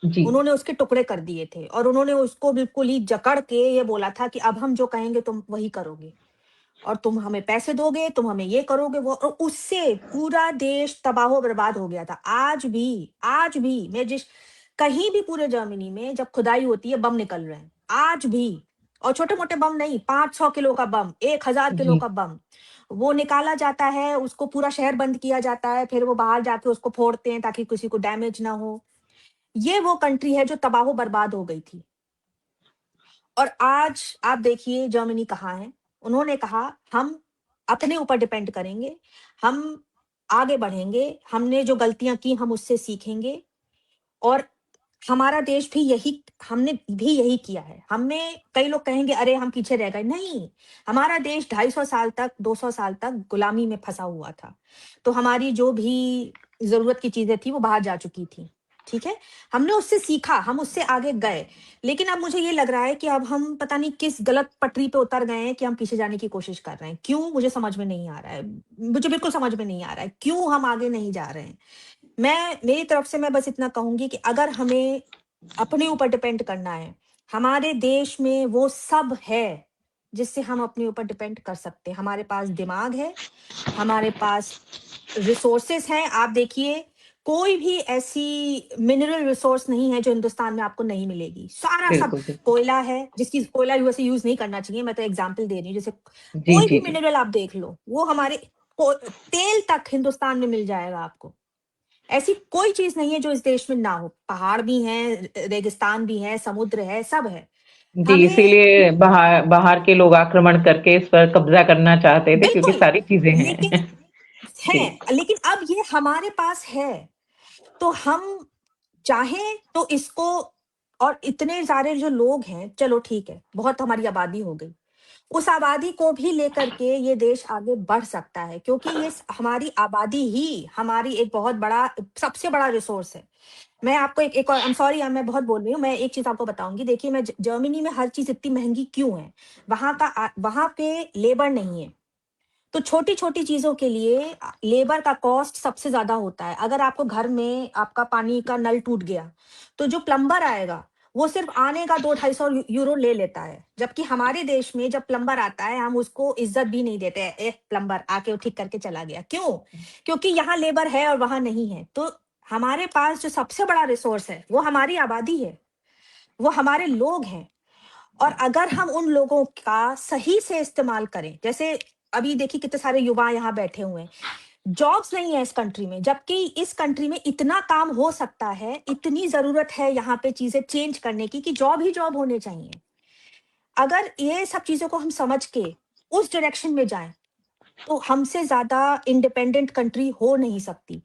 उन्होंने उसके टुकड़े कर दिए थे, और उन्होंने उसको बिल्कुल ही जकड़ के ये बोला था कि अब हम जो कहेंगे तुम वही करोगे, और तुम हमें पैसे दोगे, तुम हमें ये करोगे वो, और उससे पूरा देश तबाह बर्बाद हो गया था। आज भी मैं कहीं भी पूरे जर्मनी में जब खुदाई होती है, बम निकल रहे हैं, आज भी और छोटे मोटे बम नहीं, 500 किलो का बम, 1000 किलो जी का बम, वो निकाला जाता है, उसको पूरा शहर बंद किया जाता है, फिर वो बाहर जाके उसको फोड़ते हैं ताकि किसी को डैमेज ना हो। ये वो कंट्री है जो तबाह बर्बाद हो गई थी। और आज आप देखिए जर्मनी कहाँ है। उन्होंने कहा हम अपने ऊपर डिपेंड करेंगे, हम आगे बढ़ेंगे, हमने जो गलतियां की हम उससे सीखेंगे, और हमारा देश भी हमने भी यही किया है। हमें कई लोग कहेंगे अरे हम पीछे रह गए, नहीं, हमारा देश 250 साल तक 200 साल तक गुलामी में फंसा हुआ था। तो हमारी जो भी जरूरत की चीजें थी वो बाहर जा चुकी थी, ठीक है, हमने उससे सीखा, हम उससे आगे गए। लेकिन अब मुझे ये लग रहा है कि अब हम पता नहीं किस गलत पटरी पे उतर गए हैं कि हम पीछे जाने की कोशिश कर रहे हैं। क्यों, मुझे समझ में नहीं आ रहा है, मुझे बिल्कुल समझ में नहीं आ रहा है क्यों हम आगे नहीं जा रहे हैं। मेरी तरफ से मैं बस इतना कहूंगी कि अगर हमें अपने ऊपर डिपेंड करना है, हमारे देश में वो सब है जिससे हम अपने ऊपर डिपेंड कर सकते हैं। हमारे पास दिमाग है, हमारे पास रिसोर्सेस हैं। आप देखिए कोई भी ऐसी मिनरल रिसोर्स नहीं है जो हिंदुस्तान में आपको नहीं मिलेगी, सारा सब। बिल्कुल बिल्कुल कोयला है, जिसकी कोयला वैसे यूज नहीं करना चाहिए, मैं तो एग्जांपल दे रही हूँ, जैसे जी कोई जी भी जी मिनरल आप देख लो वो हमारे तेल तक हिंदुस्तान में मिल जाएगा आपको। ऐसी कोई चीज नहीं है जो इस देश में ना हो। पहाड़ भी हैं, रेगिस्तान भी है, समुद्र है, सब है। जी, हमें इसीलिए बाहर बाहर के लोग आक्रमण करके इस पर कब्जा करना चाहते थे क्योंकि बिल्कुल, सारी चीजें लेकिन हैं। जी लेकिन अब ये हमारे पास है, तो हम चाहें तो इसको, और इतने सारे जो लोग हैं, चलो ठीक है, बहुत हमारी आबादी हो गई, उस आबादी को भी लेकर के ये देश आगे बढ़ सकता है, क्योंकि हमारी आबादी ही हमारी एक बहुत बड़ा, सबसे बड़ा रिसोर्स है। मैं आपको एक और, आई एम सॉरी, मैं बहुत बोल रही हूँ, मैं एक चीज आपको बताऊंगी। देखिए, मैं जर्मनी में हर चीज इतनी महंगी क्यों है, वहां पे लेबर नहीं है, तो छोटी छोटी चीजों के लिए लेबर का कॉस्ट सबसे ज्यादा होता है। अगर आपको घर में आपका पानी का नल टूट गया, तो जो प्लम्बर आएगा वो सिर्फ आने का 200-250 यूरो ले लेता है, जबकि हमारे देश में जब प्लम्बर आता है हम उसको इज्जत भी नहीं देते हैं। एक प्लम्बर आके वो ठीक करके चला गया, क्यों? क्योंकि यहाँ लेबर है और वहां नहीं है। तो हमारे पास जो सबसे बड़ा रिसोर्स है वो हमारी आबादी है, वो हमारे लोग हैं। और अगर हम उन लोगों का सही से इस्तेमाल करें, जैसे अभी देखिए कितने सारे युवा यहाँ बैठे हुए हैं, जॉब्स नहीं है इस कंट्री में, जबकि इस कंट्री में इतना काम हो सकता है, इतनी जरूरत है यहाँ पे चीजें चेंज करने की कि जॉब ही जॉब होने चाहिए। अगर ये सब चीजों को हम समझ के उस डायरेक्शन में जाएं, तो हमसे ज्यादा इंडिपेंडेंट कंट्री हो नहीं सकती,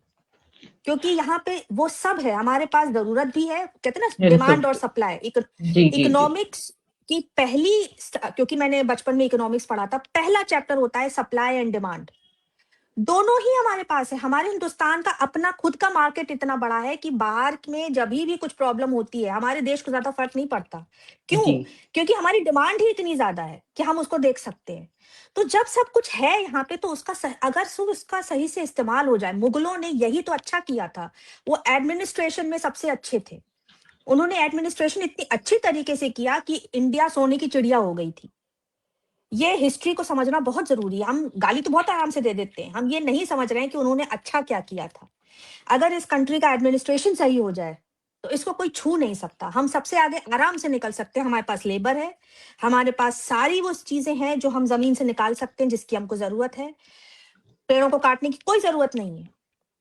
क्योंकि यहाँ पे वो सब है, हमारे पास जरूरत भी है, कहते हैं ना, डिमांड और रिसोर्स सप्लाई। जी जी जी इकोनॉमिक्स की क्योंकि मैंने बचपन में इकोनॉमिक्स पढ़ा था, पहला चैप्टर होता है सप्लाई एंड डिमांड। दोनों ही हमारे पास है। हमारे हिंदुस्तान का अपना खुद का मार्केट इतना बड़ा है कि बाहर में जब भी कुछ प्रॉब्लम होती है हमारे देश को ज्यादा फर्क नहीं पड़ता। क्यों? जी क्योंकि हमारी डिमांड ही इतनी ज्यादा है कि हम उसको देख सकते हैं। तो जब सब कुछ है यहाँ पे, तो अगर उसका सही से इस्तेमाल हो जाए, मुगलों ने यही तो अच्छा किया था, वो एडमिनिस्ट्रेशन में सबसे अच्छे थे। उन्होंने एडमिनिस्ट्रेशन इतनी अच्छी तरीके से किया कि इंडिया सोने की चिड़िया हो गई थी। ये हिस्ट्री को समझना बहुत जरूरी है। हम गाली तो बहुत आराम से दे देते हैं, हम ये नहीं समझ रहे हैं कि उन्होंने अच्छा क्या किया था। अगर इस कंट्री का एडमिनिस्ट्रेशन सही हो जाए तो इसको कोई छू नहीं सकता। हम सबसे आगे आराम से निकल सकते हैं। हमारे पास लेबर है, हमारे पास सारी वो चीजें हैं जो हम जमीन से निकाल सकते हैं, जिसकी हमको जरूरत है। पेड़ों को काटने की कोई जरूरत नहीं है।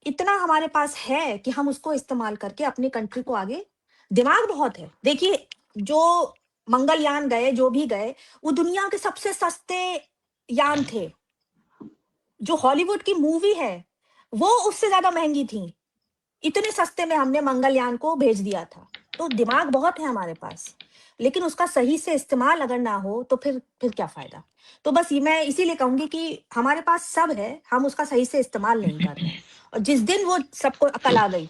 इतना हमारे पास है कि हम उसको इस्तेमाल करके अपनी कंट्री को आगे, दिमाग बहुत है। देखिए, जो मंगलयान गए, जो भी गए, वो दुनिया के सबसे सस्ते यान थे। जो हॉलीवुड की मूवी है वो उससे ज्यादा महंगी थी। इतने सस्ते में हमने मंगलयान को भेज दिया था। तो दिमाग बहुत है हमारे पास, लेकिन उसका सही से इस्तेमाल अगर ना हो तो फिर क्या फायदा। तो बस ये मैं इसीलिए कहूंगी कि हमारे पास सब है, हम उसका सही से इस्तेमाल नहीं कर रहे हैं, और जिस दिन वो सबको अकल आ गई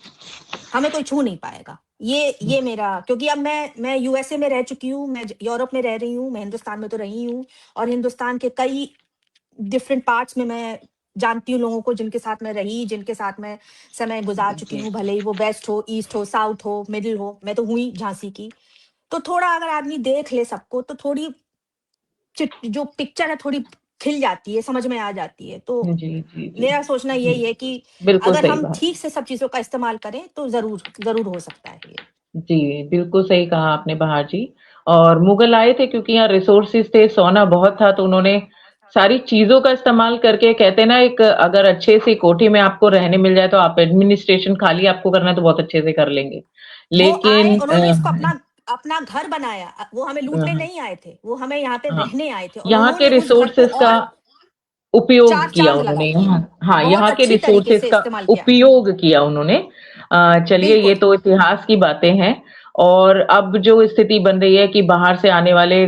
हमें कोई छू नहीं पाएगा। ये मेरा, क्योंकि अब मैं यूएसए में रह चुकी हूँ, मैं यूरोप में रह रही हूँ, मैं हिंदुस्तान में तो रही हूँ, और हिंदुस्तान के कई डिफरेंट पार्ट्स में मैं जानती हूँ लोगों को, जिनके साथ मैं रही, जिनके साथ मैं समय गुजार चुकी जी हूँ, भले ही वो वेस्ट हो, ईस्ट हो, साउथ हो, मिडिल हो। मैं तो हुई झांसी की। तो थोड़ा अगर आदमी देख ले सबको, तो थोड़ी जो पिक्चर है थोड़ी खिल जाती है, समझ में आ जाती है। तो जी जी जी मेरा सोचना जी यही है कि बिल्कुल अगर सही हम बात। ठीक से सब चीजों का इस्तेमाल करें तो जरूर जरूर हो सकता है ये। जी, बिल्कुल सही कहा आपने बहार जी। और मुगल आए थे क्योंकि यहाँ रिसोर्सेज थे, सोना बहुत था, तो उन्होंने सारी चीजों का इस्तेमाल करके, कहते हैं ना, एक अगर अच्छे से कोठी में आपको रहने मिल जाए तो आप एडमिनिस्ट्रेशन खाली आपको करना है तो बहुत अच्छे से कर लेंगे। वो आए, लेकिन उन्होंने इसको अपना घर बनाया। वो हमें लूटने नहीं आए थे, वो हमें यहाँ पे हाँ, रहने आए थे और यहाँ के उन्होंने उस घर को रिसोर्सेज का और उपयोग चार किया चांद उन्होंने लगा दिए, हाँ, बहुत यहाँ के अच्छी तरीके रिसोर्सेज से का इस्तेमाल किया। उपयोग किया उन्होंने। चलिए, ये बिल्कुल। तो इतिहास की बातें हैं। और अब जो स्थिति बन रही है कि बाहर से आने वाले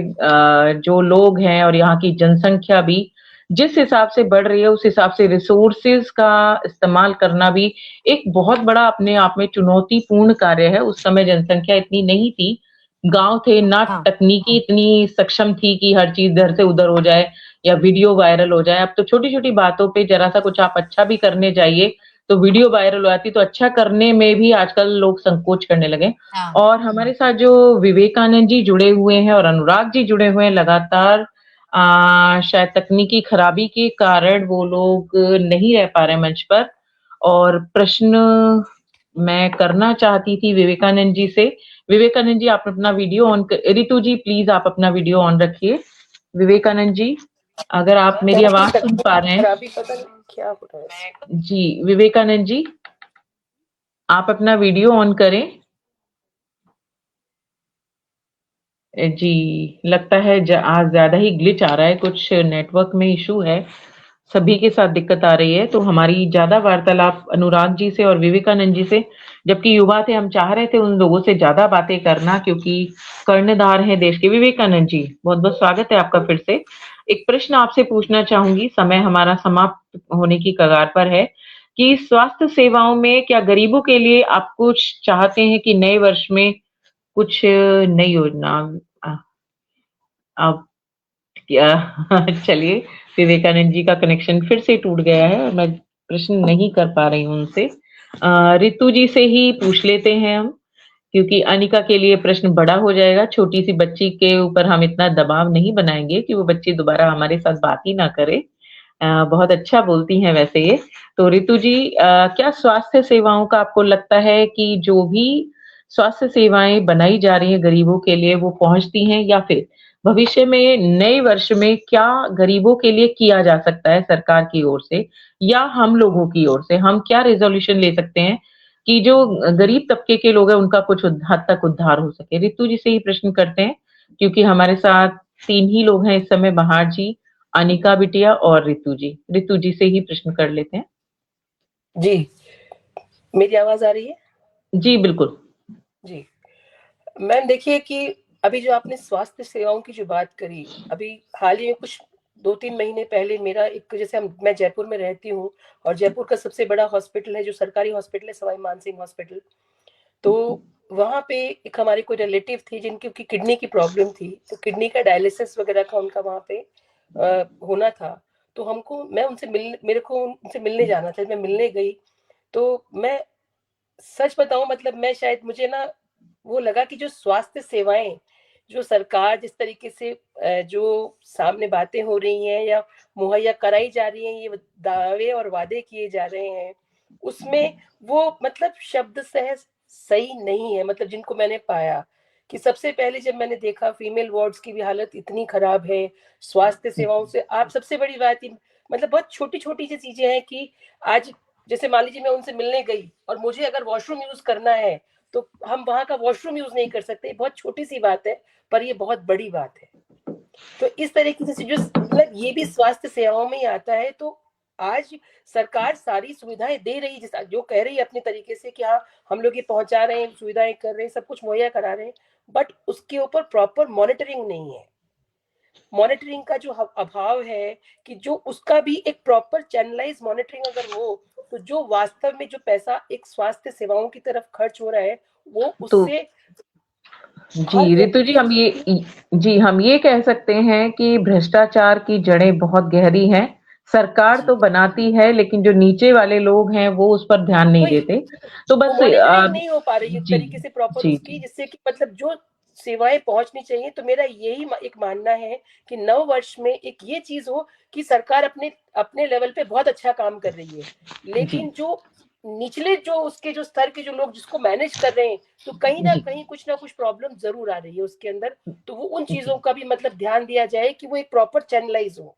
जो लोग हैं और यहाँ की जनसंख्या भी जिस हिसाब से बढ़ रही है, उस हिसाब से रिसोर्सेज का इस्तेमाल करना भी एक बहुत बड़ा अपने आप में चुनौतीपूर्ण कार्य है। उस समय जनसंख्या इतनी नहीं थी, गांव थे ना, हाँ। तकनीकी इतनी सक्षम थी कि हर चीज इधर से उधर हो जाए या वीडियो वायरल हो जाए। अब तो छोटी-छोटी बातों पे जरा सा कुछ आप अच्छा भी करने जाइए तो वीडियो वायरल हो जाती, तो अच्छा करने में भी आजकल लोग संकोच करने लगे। हाँ। और हमारे साथ जो विवेकानंद जी जुड़े हुए हैं और अनुराग जी जुड़े हुए हैं लगातार, शायद तकनीकी खराबी के कारण वो लोग नहीं रह पा रहे मंच पर। और प्रश्न मैं करना चाहती थी विवेकानंद जी से। विवेकानंद जी, आप अपना video on Ritu ji please आप अपना वीडियो ऑन रखिए। विवेकानंद जी, अगर आप मेरी आवाज सुन पा रहे हैं। खराबी पता नहीं क्या हो रहा है। जी विवेकानंद जी, आप अपना वीडियो ऑन करें। जी, लगता है आज ज्यादा ही ग्लिच आ रहा है, कुछ नेटवर्क में इशू है, सभी के साथ दिक्कत आ रही है। तो हमारी ज्यादा वार्तालाप अनुराग जी से और विवेकानंद जी से, जबकि युवा थे, हम चाह रहे थे उन लोगों से ज्यादा बातें करना क्योंकि कर्णधार हैं देश के। विवेकानंद जी, बहुत बहुत स्वागत है आपका फिर से। एक प्रश्न आपसे पूछना चाहूंगी, समय हमारा समाप्त होने की कगार पर है, कि स्वास्थ्य सेवाओं में क्या गरीबों के लिए आप कुछ चाहते हैं कि नए वर्ष में कुछ नई योजना? अब क्या चलिए, विवेकानंद जी का कनेक्शन फिर से टूट गया है और मैं प्रश्न नहीं कर पा रही हूँ उनसे। रितु जी से ही पूछ लेते हैं हम, क्योंकि अनिका के लिए प्रश्न बड़ा हो जाएगा। छोटी सी बच्ची के ऊपर हम इतना दबाव नहीं बनाएंगे कि वो बच्ची दोबारा हमारे साथ बात ही ना करे। बहुत अच्छा बोलती हैं वैसे ये। तो रितु जी, क्या स्वास्थ्य सेवाओं का आपको लगता है कि जो भी स्वास्थ्य सेवाएं बनाई जा रही हैं गरीबों के लिए वो पहुंचती हैं, या फिर भविष्य में नए वर्ष में क्या गरीबों के लिए किया जा सकता है सरकार की ओर से या हम लोगों की ओर से? हम क्या रेजोल्यूशन ले सकते हैं कि जो गरीब तबके के लोग हैं उनका कुछ हद तक उद्धार हो सके? रितु जी से ही प्रश्न करते हैं क्योंकि हमारे साथ 3 ही लोग हैं इस समय, बहार जी, अनिका बिटिया और रितु जी। रितु जी से ही प्रश्न कर लेते हैं। जी, मेरी आवाज आ रही है? जी बिल्कुल। जी, मैम देखिए कि अभी जो आपने स्वास्थ्य सेवाओं की जो बात करी, अभी हाल ही में कुछ 2-3 महीने पहले मेरा एक, जैसे मैं जयपुर में रहती हूँ और जयपुर का सबसे बड़ा हॉस्पिटल है, जो सरकारी हॉस्पिटल है, सवाई मानसिंह हॉस्पिटल। तो वहाँ पे एक हमारे कोई रिलेटिव थी जिनकी किडनी की प्रॉब्लम थी, तो किडनी का डायलिसिस वगैरह का उनका वहाँ पे होना था। तो मेरे को उनसे मिलने जाना था। मैं मिलने गई तो मैं सच बताऊँ, मतलब मैं शायद मुझे ना वो लगा कि जो स्वास्थ्य सेवाएँ जो सरकार जिस तरीके से जो सामने बातें हो रही हैं या मुहैया कराई जा रही हैं, ये दावे और वादे किए जा रहे हैं, उसमें वो मतलब शब्द सहज सही नहीं है। मतलब जिनको मैंने पाया कि सबसे पहले जब मैंने देखा फीमेल वार्ड्स की भी हालत इतनी खराब है, स्वास्थ्य सेवाओं से आप सबसे बड़ी बात ही, मतलब बहुत छोटी-छोटी सी चीज़ें हैं कि आज जैसे मान लीजिए मैं उनसे मिलने गई और मुझे अगर वॉशरूम यूज़ करना है, तो हम वहाँ का वॉशरूम यूज़ नहीं कर सकते। बहुत छोटी-सी बात है, पर ये बहुत बड़ी बात है। तो इस तरीके से जो मतलब ये भी स्वास्थ्य सेवाओं में ही आता है। तो आज सरकार सारी सुविधाएँ दे रही है, जो कह रही है अपने तरीके से कि हाँ, हम लोग ये पहुँचा रहे हैं, सुविधाएँ कर रहे हैं, सब कुछ मुहैया करा रहे हैं, बट उसके ऊपर प्रॉपर मॉनिटरिंग नहीं है। मॉनिटरिंग का जो अभाव है कि जो उसका भी एक प्रॉपर चैनलाइज मॉनिटरिंग अगर हो, तो जो वास्तव में जो पैसा एक स्वास्थ्य सेवाओं की तरफ खर्च हो रहा है, वो उससे जी रितु जी, हम ये कह सकते हैं कि भ्रष्टाचार की जड़ें बहुत गहरी हैं। सरकार तो बनाती है लेकिन जो नीचे वाले लोग हैं वो उस पर ध्यान नहीं देते। तो वो बस मॉनिटरिंग नहीं हो पा रही है जी, तरीके से प्रॉपर जी, उसकी, जिससे कि मतलब जो सेवाएं पहुंचनी चाहिए। तो मेरा यही एक मानना है कि नव वर्ष में एक ये चीज हो कि सरकार अपने अपने लेवल पे बहुत अच्छा काम कर रही है, लेकिन जो निचले जो उसके जो स्तर के जो लोग जिसको मैनेज कर रहे हैं, तो कहीं ना जी। कहीं कुछ ना कुछ प्रॉब्लम जरूर आ रही है उसके अंदर, तो वो उन जी। चीजों का भी मतलब ध्यान दिया जाए कि वो एक प्रॉपर चैनलाइज हो।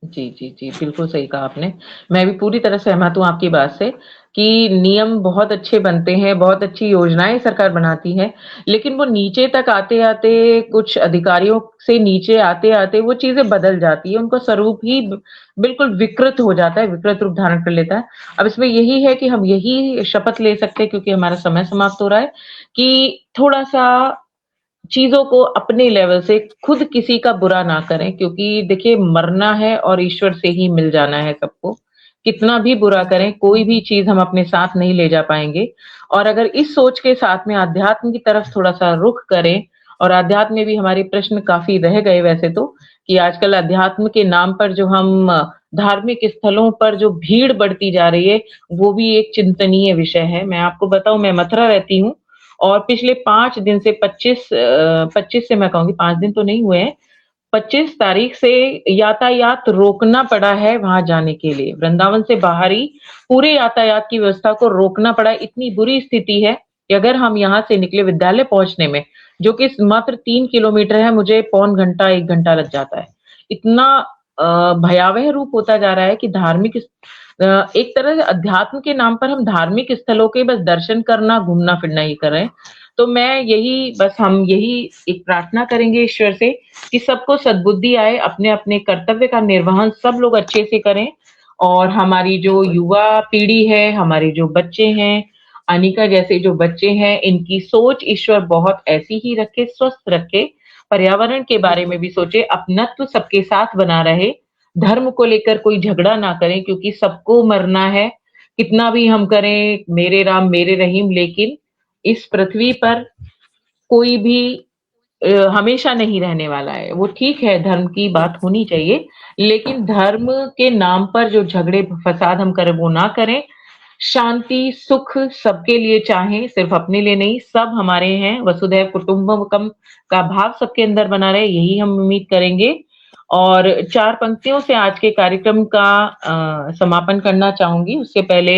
जी, जी, जी, बिल्कुल सही कहा आपने। मैं भी पूरी तरह सहमत हूँ आपकी बात से कि नियम बहुत अच्छे बनते हैं, बहुत अच्छी योजनाएँ सरकार बनाती है, लेकिन वो नीचे तक आते-आते कुछ अधिकारियों से नीचे आते-आते वो चीज़ें बदल जाती हैं, उनका स्वरूप ही बिल्कुल विकृत हो जाता है, विकृत रूप धारण कर लेता है। अब इसमें यही है कि हम यही शपथ ले सकते हैं, क्योंकि हमारा समय समाप्त हो रहा है, कि थोड़ा-सा चीज़ों को अपने लेवल से खुद किसी का बुरा ना करें, क्योंकि देखिए मरना है और ईश्वर से ही मिल जाना है सबको। कितना भी बुरा करें, कोई भी चीज़ हम अपने साथ नहीं ले जा पाएँगे। और अगर इस सोच के साथ में अध्यात्म की तरफ थोड़ा-सा रुख करें, और अध्यात्म में भी हमारे प्रश्न काफ़ी रह गए वैसे तो, कि आजकल अध्यात्म के नाम पर जो हम धार्मिक स्थलों पर जो भीड़ बढ़ती जा रही है, वो भी एक चिंतनीय विषय है। मैं आपको बताऊँ, मैं मथुरा रहती हूँ, और पिछले 5 दिन से 25 से मैं कहूँगी, 5 दिन तो नहीं हुए हैं, 25 तारीख से यातायात रोकना पड़ा है वहाँ जाने के लिए। वृंदावन से बाहर ही पूरे यातायात की व्यवस्था को रोकना पड़ा है। इतनी बुरी स्थिति है कि अगर हम यहाँ से निकले विद्यालय पहुँचने में, जो कि मात्र 3 किलोमीटर है, मुझे पौन घंटा, 1 घंटा लग जाता है। इतना भयावह रूप होता जा रहा है कि एक तरह से अध्यात्म के नाम पर हम धार्मिक स्थलों के बस दर्शन करना, घूमना-फिरना ही कर रहे हैं। तो हम यही एक प्रार्थना करेंगे ईश्वर से कि सबको सद्बुद्धि आए, अपने-अपने कर्तव्य का निर्वहन सब लोग अच्छे से करें, और हमारी जो युवा पीढ़ी है, हमारे जो बच्चे हैं, अनिका जैसे जो बच्चे हैं, इनकी सोच ईश्वर बहुत ऐसी ही रखे, स्वस्थ रखे, पर्यावरण के बारे में भी सोचे, अपनत्व सबके साथ बना रहे, धर्म को लेकर कोई झगड़ा ना करें, क्योंकि सबको मरना है, कितना भी हम करें मेरे राम मेरे रहीम, लेकिन इस पृथ्वी पर कोई भी हमेशा नहीं रहने वाला है। वो ठीक है, धर्म की बात होनी चाहिए, लेकिन धर्म के नाम पर जो झगड़े फसाद हम करें वो ना करें। शांति, सुख सबके लिए चाहें, सिर्फ अपने लिए नहीं, सब हमारे हैं, वसुधैव कुटुंबकम का भाव सबके अंदर बना रहे, यही हम उम्मीद करेंगे। और 4 पंक्तियों से आज के कार्यक्रम का समापन करना चाहूँगी। उससे पहले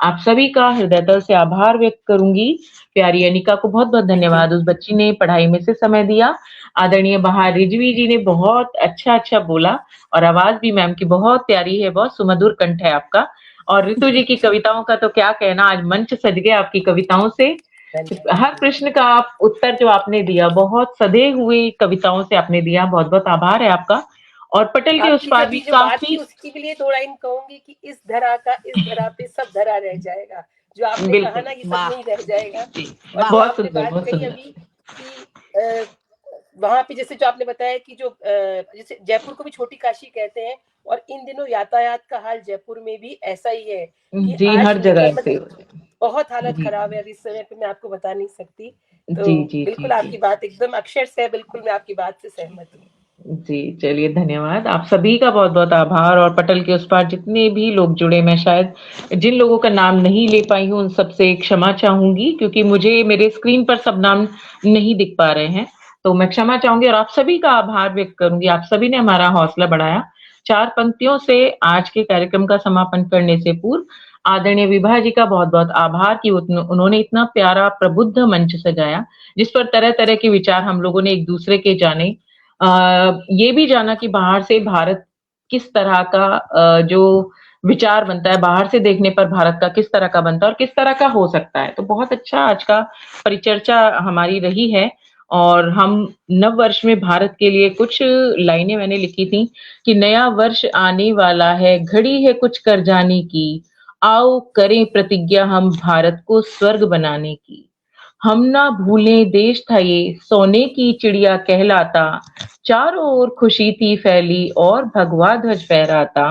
आप सभी का हृदयतल से आभार व्यक्त करूँगी। प्यारी अनिका को बहुत-बहुत धन्यवाद, उस बच्ची ने पढ़ाई में से समय दिया। आदरणीय बहार रिजवी जी ने बहुत अच्छा-अच्छा बोला, और आवाज़ भी मैम की बहुत प्यारी है, बहुत सुमधुर कंठ है आपका। और ऋतु जी की कविताओं का तो क्या कहना, आज मंच सज गया आपकी कविताओं से। हर प्रश्न का आप उत्तर जो आपने दिया, बहुत सधे हुए कविताओं से आपने दिया, बहुत-बहुत आभार है आपका। और पटल के उस पार भी काफ़ी, उसके लिए दो लाइन कहूंगी कि इस धरा पे सब धरा रह जाएगा। जो आपने कहा ना, ये सब नहीं रह जाएगा। और बहुत सुंदर, बहुत सुंदर। अभी कि वहां पे जैसे जो आपने बताया कि जो जैसे जयपुर को भी छोटी काशी कहते हैं, और इन दिनों यातायात का हाल जयपुर में भी ऐसा ही है कि जी, हर जगह से बहुत हालत खराब है। इस समय पे मैं आपको बता नहीं सकती। तो जी, बिल्कुल आपकी बात एकदम अक्षर से, बिल्कुल मैं आपकी बात से सहमत हूँ। जी, चलिए धन्यवाद। आप सभी का बहुत-बहुत आभार, और पटल के उस पार जितने भी लोग जुड़े, मैं शायद जिन लोगों का नाम नहीं ले पाई हूँ, उन सबसे क्षमा चाहूँगी, क्योंकि मुझे मेरे स्क्रीन पर सब नाम नहीं दिख पा रहे हैं, तो मैं क्षमा चाहूँगी, और आप सभी का आभार व्यक्त करूँगी। आप सभी ने हमारा हौसला बढ़ाया। 4 पंक्तियों से आज के कार्यक्रम का समापन करने से पूर्व आदरणीय विभा जी का बहुत-बहुत आभार कि उन्होंने इतना प्यारा प्रबुद्ध मंच सजाया, जिस पर तरह-तरह के विचार हम लोगों ने एक-दूसरे के जाने। ये भी जाना कि बाहर से भारत किस तरह का जो विचार बनता है, बाहर से देखने पर भारत का किस तरह का बनता है और किस तरह का हो सकता है। तो बहुत अच्छा आज का परिचर्चा हमारी रही है, और हम नव वर्ष में भारत के लिए कुछ लाइनें मैंने लिखी थी कि नया वर्ष आने वाला है, घड़ी है कुछ कर जाने की, आओ करें प्रतिज्ञा हम भारत को स्वर्ग बनाने की। हम ना भूलें देश था ये, सोने की चिड़िया कहलाता, चारों ओर खुशी थी फैली और भगवा ध्वज फहराता।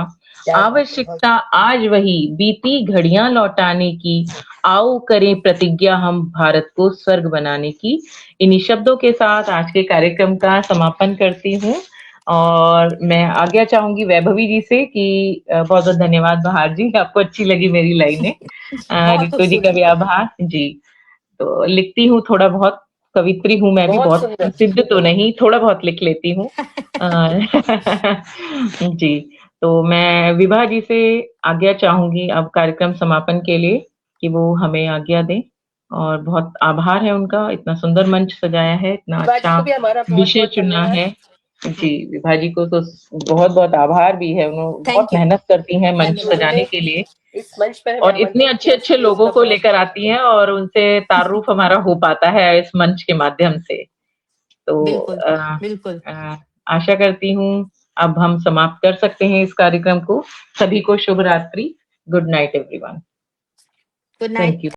आवश्यकता आज वही, बीती घड़ियां लौटाने की, आओ करें प्रतिज्ञा हम भारत को स्वर्ग बनाने की। इन्हीं शब्दों के साथ आज के कार्यक्रम का समापन करती हूँ, और मैं आज्ञा चाहूंगी वैभवी जी से कि बहुत-बहुत धन्यवाद बहार जी, आपको अच्छी लगी मेरी लाइनें। ऋतु जी का भी आभार जी। तो लिखती हूँ थोड़ा बहुत, कवित्री हूँ मैं भी, बहुत प्रसिद्ध तो नहीं, थोड़ा बहुत लिख लेती हूँ। जी, तो मैं विभा जी से आज्ञा चाहूंगी अब कार्यक्रम समापन के लिए। कि वो हमें आज्ञा दें। और बहुत आभार है उनका, इतना सुंदर मंच सजाया है, इतना विभा जी अच्छा को भी हमारा बहुत विषय बहुत चुना धन्यवाद। है। जी, विभा जी को तो बहुत बहुत आभार भी है, उन्होंने बहुत थैंक यू। मेहनत करती हैं मंच धन्यवाद। सजाने के लिए इस मंच पर हमें और इतने आमंत्रित अच्छे किया, अच्छे इसलिए लोगों उसका को बहुत लेकर आती हैं और उनसे तारुफ हमारा हो पाता है इस मंच के माध्यम से। तो बिल्कुल बिल्कुल। आशा करती हूँ अब हम समाप्त कर सकते हैं इस कार्यक्रम को। सभी को शुभ रात्रि। Good night everyone. Good thank night. You.